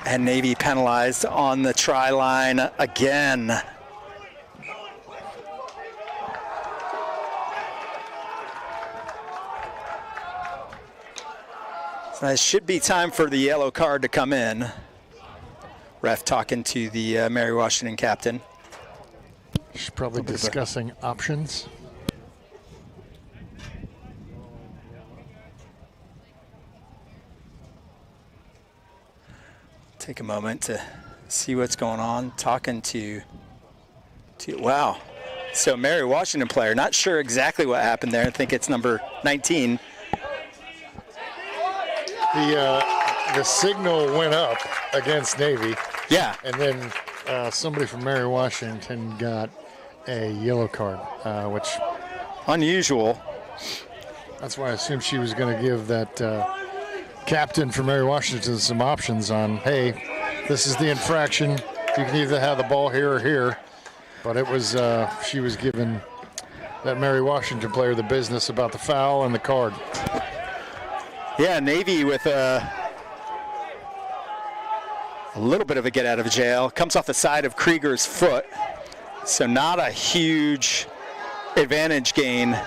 And Navy penalized on the try line again. So it should be time for the yellow card to come in. Ref talking to the Mary Washington captain.
She's probably discussing options.
Take a moment to see what's going on. Talking to wow. So Mary Washington player, not sure exactly what happened there. I think it's number 19.
The signal went up against Navy.
Yeah.
And then somebody from Mary Washington got a yellow card, which
unusual.
That's why I assumed she was going to give that captain for Mary Washington some options on, hey, this is the infraction. You can either have the ball here or here. But it was, she was given that Mary Washington player the business about the foul and the card.
Yeah, Navy with a little bit of a get out of jail. Comes off the side of Krieger's foot. So not a huge advantage gain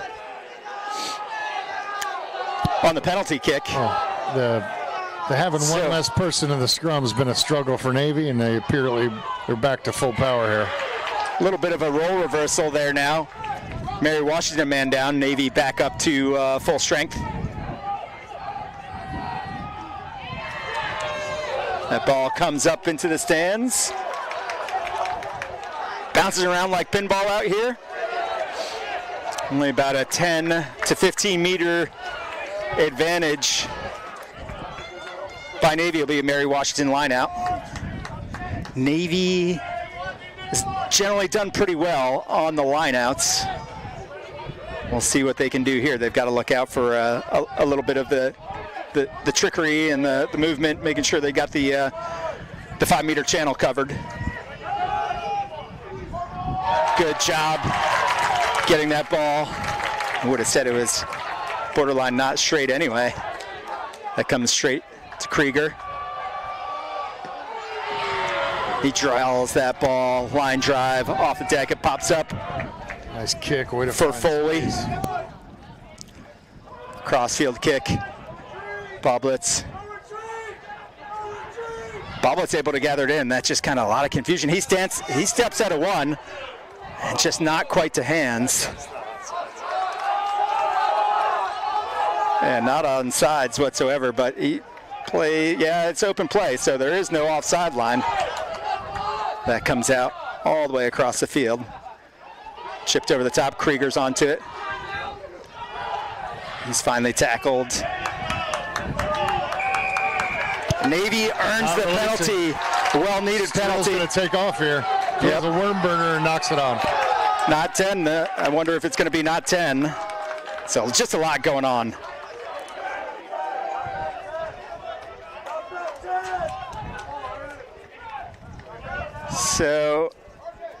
on the penalty kick.
Oh, the having one less person in the scrum has been a struggle for Navy, and they apparently they're back to full power here.
A little bit of a role reversal there now. Mary Washington man down, Navy back up to full strength. That ball comes up into the stands. Bounces around like pinball out here. Only about a 10 to 15 meter advantage by Navy. Will be a Mary Washington line out. Navy has generally done pretty well on the lineouts. We'll see what they can do here. They've got to look out for a little bit of the trickery and the movement, making sure they got the 5 meter channel covered. Good job getting that ball. I would have said it was borderline not straight anyway. That comes straight to Krieger. He draws that ball, line drive off the deck. It pops up.
Nice kick, way to
for Foley. Crossfield kick. Boblets able to gather it in. That's just kind of a lot of confusion. He steps out of one, and just not quite to hands. And not on sides whatsoever, but it's open play, so there is no offside line. That comes out all the way across the field. Chipped over the top, Krieger's onto it. He's finally tackled. Navy earns the penalty. Well-needed penalty.
Going to take off here. He has a worm burner and knocks it on.
Not 10. I wonder if it's going to be not 10. So just a lot going on. So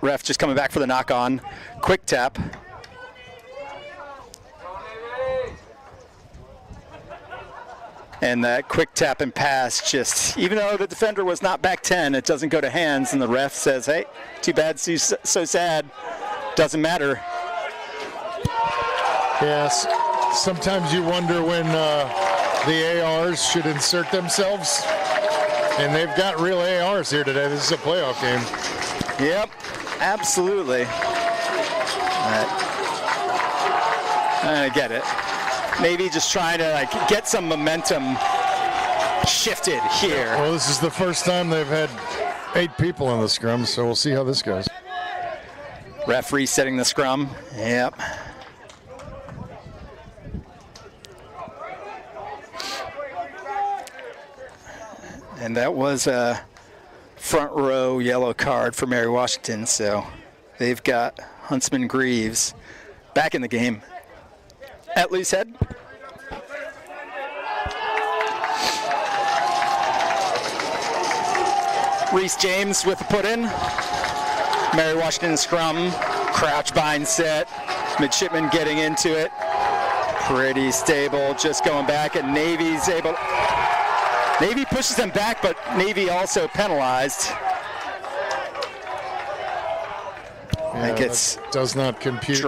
ref just coming back for the knock on. Quick tap. And that quick tap and pass just, even though the defender was not back 10, it doesn't go to hands, and the ref says, hey, too bad, so sad, doesn't matter.
Yes, sometimes you wonder when the ARs should insert themselves, and they've got real ARs here today. This is a playoff game.
Yep, absolutely. I get it. Maybe just trying to get some momentum shifted here.
Well, this is the first time they've had 8 people in the scrum, so we'll see how this goes.
Ref resetting the scrum. Yep. And that was a front row yellow card for Mary Washington, so they've got Huntsman Greaves back in the game. At loose head. Reese James with the put in. Mary Washington scrum. Crouch bind set. Midshipman getting into it. Pretty stable, just going back, and Navy's able. Navy pushes them back, but Navy also penalized. I think it's
does not compute.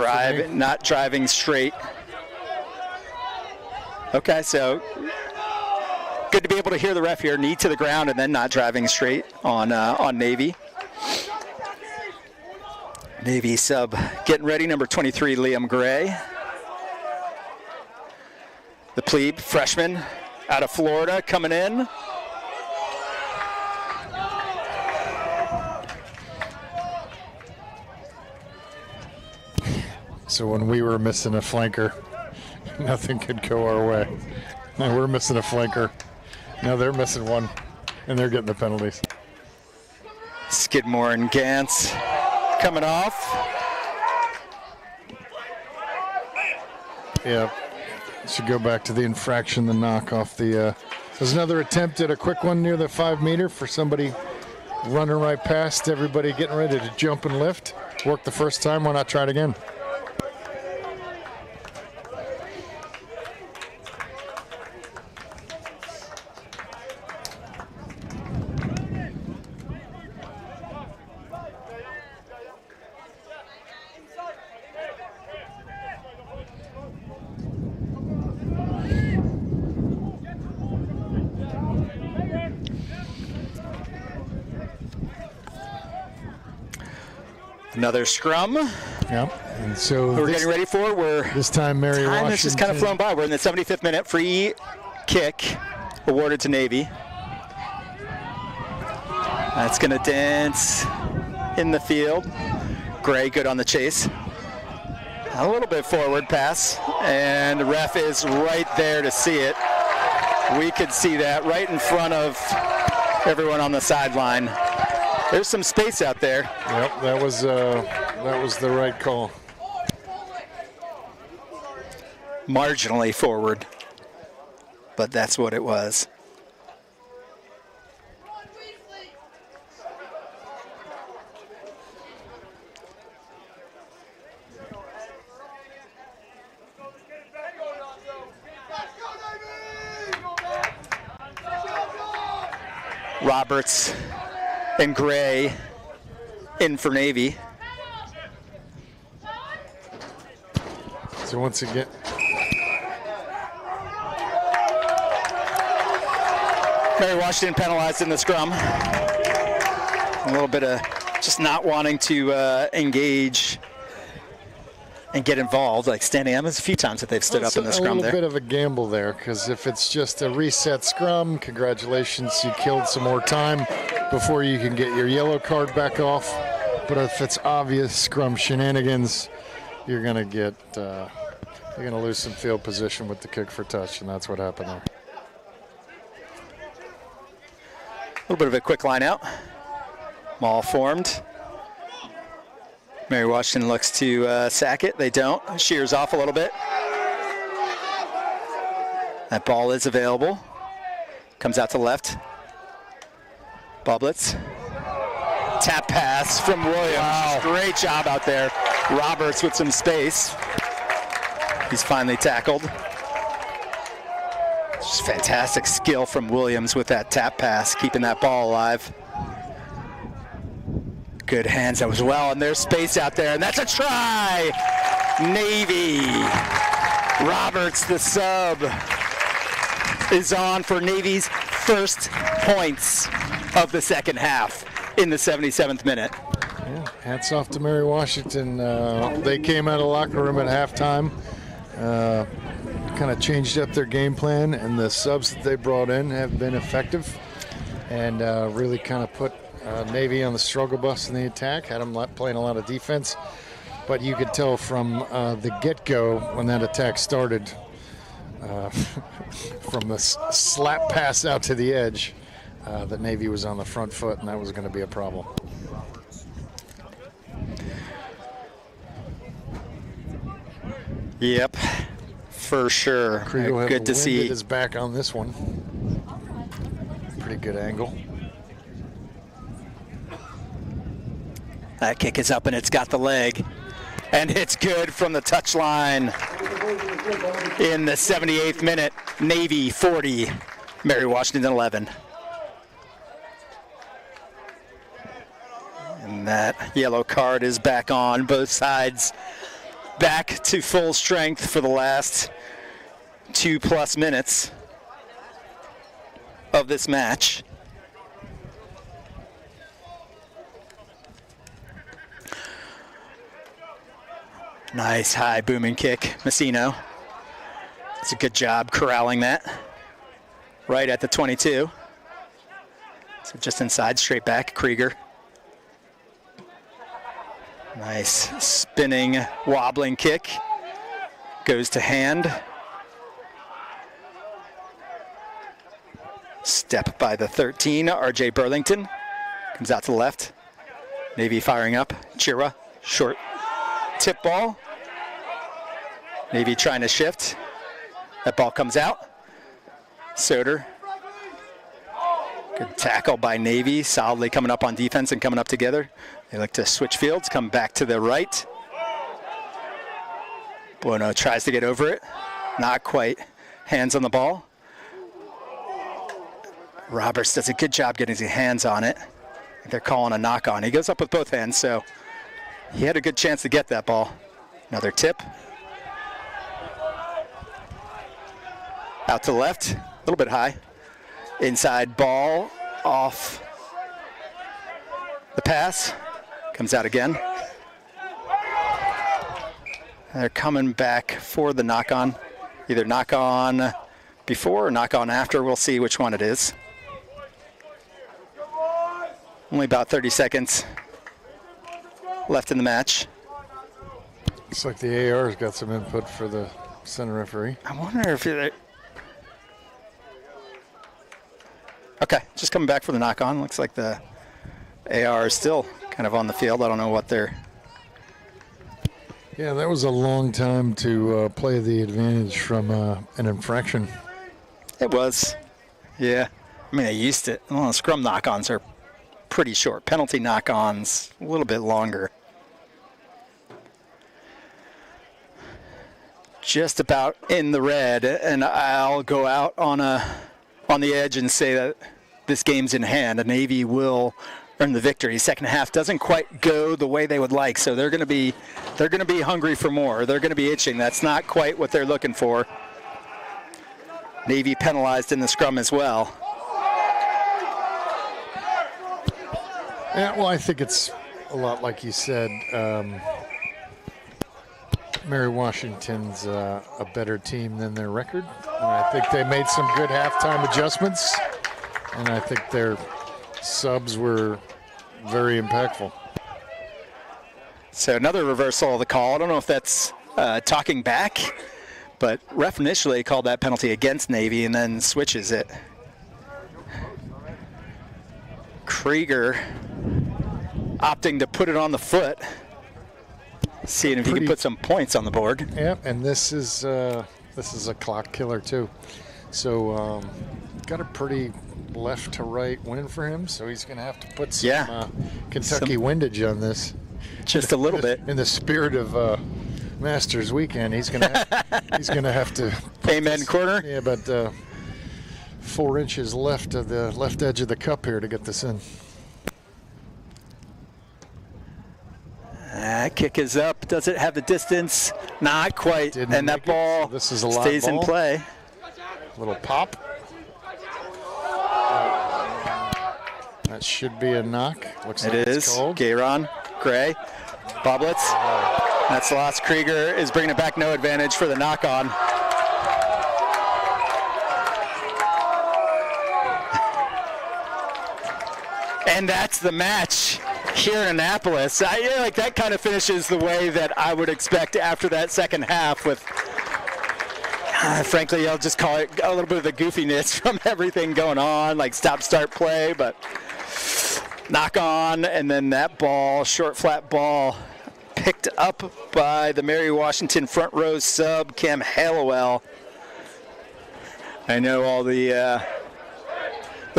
Not driving straight. Okay, so good to be able to hear the ref here. Knee to the ground and then not driving straight on Navy. Navy sub getting ready, number 23, Liam Gray. The plebe, freshman out of Florida, coming in.
So when we were missing a flanker, nothing could go our way. Now we're missing a flanker. Now they're missing one, and they're getting the penalties.
Skidmore and Gantz coming off.
Yeah, should go back to the infraction, the knock off the. There's another attempt at a quick one near the 5 meter for somebody running right past everybody, getting ready to jump and lift. Worked the first time. Why not try it again?
Another scrum.
Yep. And so
We're getting ready for.
This time, Mary Washington.
Time has just kind of flown by. We're in the 75th minute. Free kick awarded to Navy. That's going to dance in the field. Gray good on the chase. A little bit forward pass, and the ref is right there to see it. We could see that right in front of everyone on the sideline. There's some space out there.
Yep, that was the right call.
Marginally forward, but that's what it was. Roberts and Gray in for Navy.
So once again,
Mary Washington penalized in the scrum. A little bit of just not wanting to engage and get involved, like standing up. There's a few times that they've stood up in the scrum there.
A little bit of a gamble there, because if it's just a reset scrum, congratulations, you killed some more time before you can get your yellow card back off. But if it's obvious scrum shenanigans, you're gonna lose some field position with the kick for touch, and that's what happened there.
A little bit of a quick line out. Maul formed. Mary Washington looks to sack it. They don't. Shears off a little bit. That ball is available. Comes out to left. Bublitz. Tap pass from Williams. Wow. Great job out there. Roberts with some space. He's finally tackled. Just fantastic skill from Williams with that tap pass, keeping that ball alive. Good hands as well, and there's space out there, and that's a try! Navy. Roberts, the sub, is on for Navy's first points of the second half in the 77th minute.
Yeah, hats off to Mary Washington. They came out of the locker room at halftime, kind of changed up their game plan, and the subs that they brought in have been effective and really kind of put Navy on the struggle bus in the attack, had them playing a lot of defense. But you could tell from the get-go when that attack started, from the slap pass out to the edge, that Navy was on the front foot, and that was going to be a problem.
Yep, for sure. Good to see.
Is back on this one. Pretty good angle.
That kick is up and it's got the leg. And it's good from the touchline in the 78th minute. Navy 40, Mary Washington 11. And that yellow card is back on. Both sides back to full strength for the last 2+ minutes of this match. Nice high booming kick, Messino. It's a good job corralling that. Right at the 22. So just inside, straight back, Krieger. Nice spinning, wobbling kick. Goes to hand. Step by the 13, RJ Burlington. Comes out to the left. Navy firing up. Chira, short tip ball. Navy trying to shift. That ball comes out. Soder. Good tackle by Navy. Solidly coming up on defense and coming up together. They like to switch fields, come back to the right. Bueno tries to get over it. Not quite. Hands on the ball. Roberts does a good job getting his hands on it. They're calling a knock on. He goes up with both hands, so he had a good chance to get that ball. Another tip. Out to the left, a little bit high. Inside ball off the pass. Comes out again. They're coming back for the knock-on. Either knock-on before or knock-on after. We'll see which one it is. Only about 30 seconds left in the match.
Looks like the AR's got some input for the center referee.
I wonder if it... Okay, just coming back for the knock-on. Looks like the AR is still kind of on the field. I don't know what they're...
Yeah, that was a long time to play the advantage from an infraction.
It was. Yeah. I mean, I used it. Well, scrum knock-ons are pretty short. Penalty knock-ons, a little bit longer. Just about in the red, and I'll go out on the edge and say that this game's in hand. Navy will earn the victory. Second half doesn't quite go the way they would like, so they're going to be hungry for more. They're going to be itching. That's not quite what they're looking for. Navy penalized in the scrum as well.
Yeah, well, I think it's a lot like you said. Mary Washington's a better team than their record. And I think they made some good halftime adjustments. And I think their subs were very impactful.
So another reversal of the call. I don't know if that's talking back, but ref initially called that penalty against Navy and then switches it. Krieger opting to put it on the foot, seeing if he can put some points on the board.
Yeah, and this is a clock killer too. So got a pretty left to right win for him, so he's going to have to put some Kentucky windage on this.
Just a little bit.
In the spirit of Masters weekend, he's going to have to.
Amen corner.
Yeah, but 4 inches left of the left edge of the cup here to get this in.
Kick is up. Does it have the distance? Not quite. And that ball
so this is a
stays in play.
Little pop. That should be a knock. Looks like
it
it's
is.
called.
Gayron, Gray, Boblets. That's lost. Krieger is bringing it back. No advantage for the knock-on. And that's the match here in Annapolis. Like that kind of finishes the way that I would expect after that second half with, frankly, I'll just call it a little bit of the goofiness from everything going on, like stop-start play, but knock on, and then that ball, short flat ball, picked up by the Mary Washington front row sub, Cam Hallowell. I know all the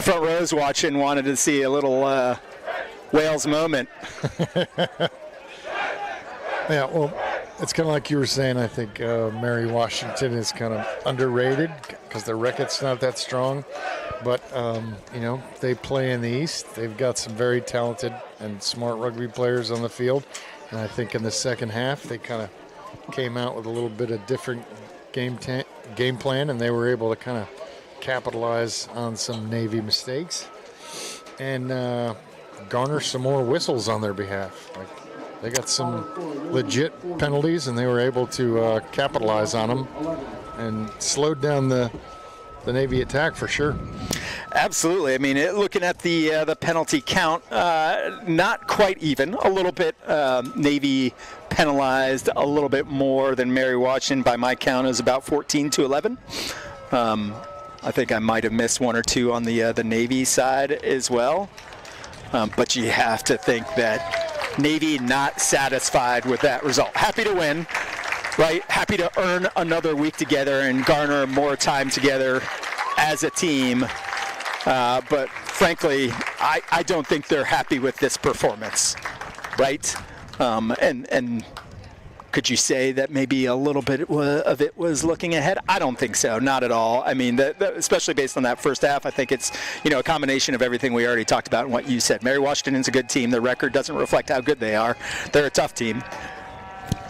front rows watching wanted to see a little Wales moment.
Yeah, well, it's kind of like you were saying. I think Mary Washington is kind of underrated because their record's not that strong. But, they play in the East. They've got some very talented and smart rugby players on the field. And I think in the second half, they kind of came out with a little bit of different game plan, and they were able to kind of capitalize on some Navy mistakes and garner some more whistles on their behalf. Like, they got some legit penalties, and they were able to capitalize on them and slowed down the Navy attack for sure.
Absolutely. I mean, looking at the penalty count, not quite even. A little bit Navy penalized a little bit more than Mary Washington. By my count, is about 14-11. I think I might have missed one or two on the Navy side as well. But you have to think that Navy not satisfied with that result. Happy to win, right? Happy to earn another week together and garner more time together as a team. But frankly, I don't think they're happy with this performance, right? And could you say that maybe a little bit of it was looking ahead? I don't think so, not at all. I mean, especially based on that first half, I think it's a combination of everything we already talked about and what you said. Mary Washington's a good team. Their record doesn't reflect how good they are. They're a tough team.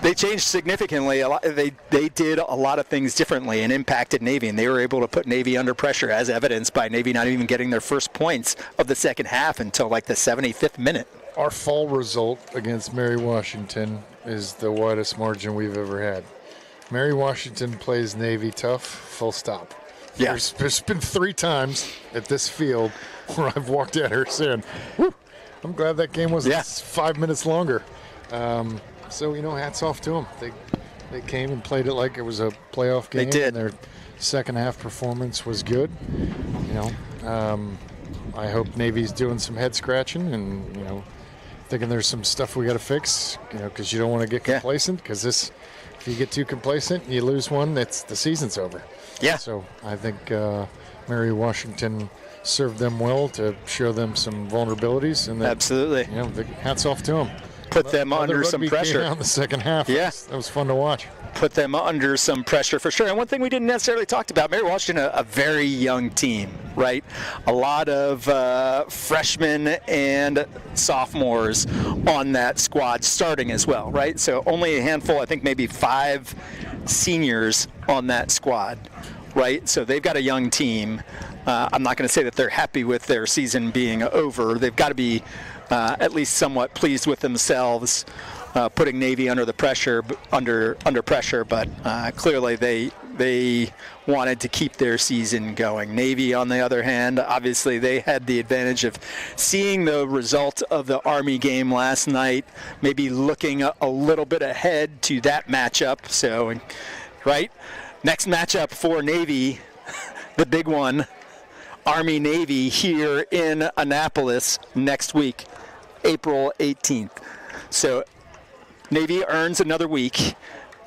They changed significantly. They did a lot of things differently and impacted Navy, and they were able to put Navy under pressure, as evidenced by Navy not even getting their first points of the second half until like the 75th minute.
Our fall result against Mary Washington is the widest margin we've ever had. Mary Washington plays Navy tough, full stop.
Yeah.
There's been 3 times at this field where I've walked out here saying, whew, I'm glad that game was 5 minutes longer. So, hats off to them. They came and played it like it was a playoff game.
They did.
And their second half performance was good. I hope Navy's doing some head scratching and, thinking there's some stuff we got to fix, because you don't want to get complacent, because if you get too complacent, you lose one, the season's over.
Yeah.
So I think Mary Washington served them well to show them some vulnerabilities. And
absolutely.
Hats off to them.
Put them under some pressure.
In the second half.
Yeah.
That was fun to watch.
Put them under some pressure for sure. And one thing we didn't necessarily talk about, Mary Washington, a very young team, right? A lot of freshmen and sophomores on that squad starting as well, right? So only a handful, I think maybe 5 seniors on that squad, right? So they've got a young team. I'm not going to say that they're happy with their season being over. They've got to be at least somewhat pleased with themselves, putting Navy under pressure, but clearly they wanted to keep their season going. Navy, on the other hand, obviously they had the advantage of seeing the result of the Army game last night, maybe looking a little bit ahead to that matchup. So, right, next matchup for Navy, the big one, Army-Navy here in Annapolis next week, April 18th. So Navy earns another week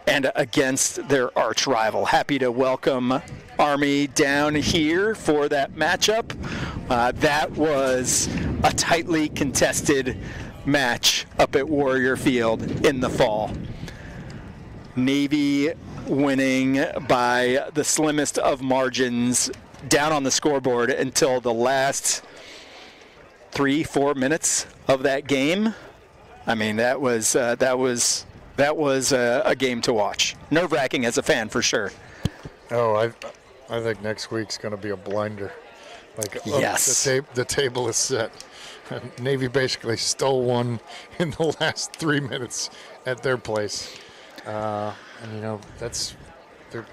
and against their arch rival. Happy to welcome Army down here for that matchup. That was a tightly contested match up at Warrior Field in the fall. Navy winning by the slimmest of margins down on the scoreboard until the last 3-4 minutes of that game. I mean, that was a game to watch. Nerve-wracking as a fan, for sure.
Oh, I think next week's going to be a blinder.
Yes.
The table is set. Navy basically stole one in the last 3 minutes at their place. That's the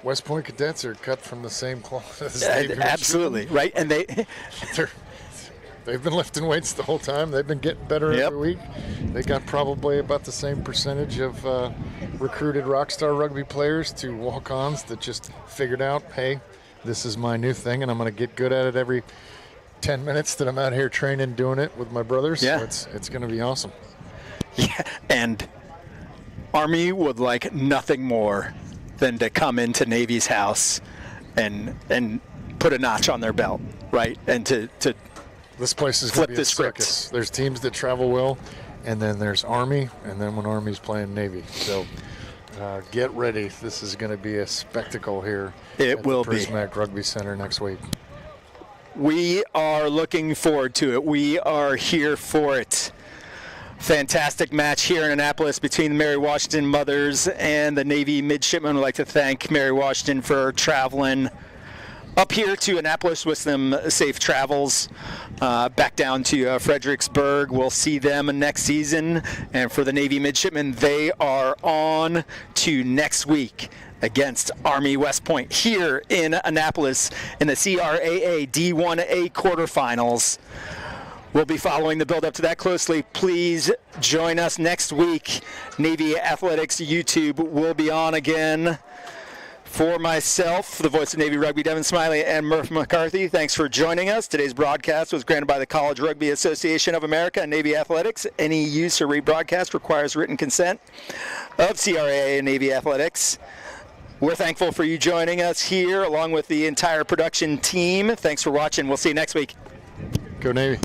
West Point cadets are cut from the same cloth as Navy.
Absolutely, right? And
they've been lifting weights the whole time. They've been getting better every week. They got probably about the same percentage of recruited rockstar rugby players to walk-ons that just figured out, hey, this is my new thing, and I'm going to get good at it every 10 minutes that I'm out here training, doing it with my brothers.
Yeah.
So it's going to be awesome.
Yeah, and Army would like nothing more than to come into Navy's house and put a notch on their belt, right? And to
this place is going to be a circus. There's teams that travel well, and then there's Army, and then when Army's playing Navy. So get ready. This is going to be a spectacle here.
It will be.
Prismac Rugby Center next week.
We are looking forward to it. We are here for it. Fantastic match here in Annapolis between the Mary Washington Mothers and the Navy Midshipmen. I'd like to thank Mary Washington for traveling up here to Annapolis. Wish them safe travels back down to Fredericksburg. We'll see them next season. And for the Navy Midshipmen, they are on to next week against Army West Point here in Annapolis in the CRAA D1A quarterfinals. We'll be following the build-up to that closely. Please join us next week. Navy Athletics YouTube will be on again. For myself, the voice of Navy Rugby, Devin Smiley, and Murph McCarthy, thanks for joining us. Today's broadcast was granted by the College Rugby Association of America and Navy Athletics. Any use or rebroadcast requires written consent of CRAA and Navy Athletics. We're thankful for you joining us here, along with the entire production team. Thanks for watching. We'll see you next week.
Go Navy.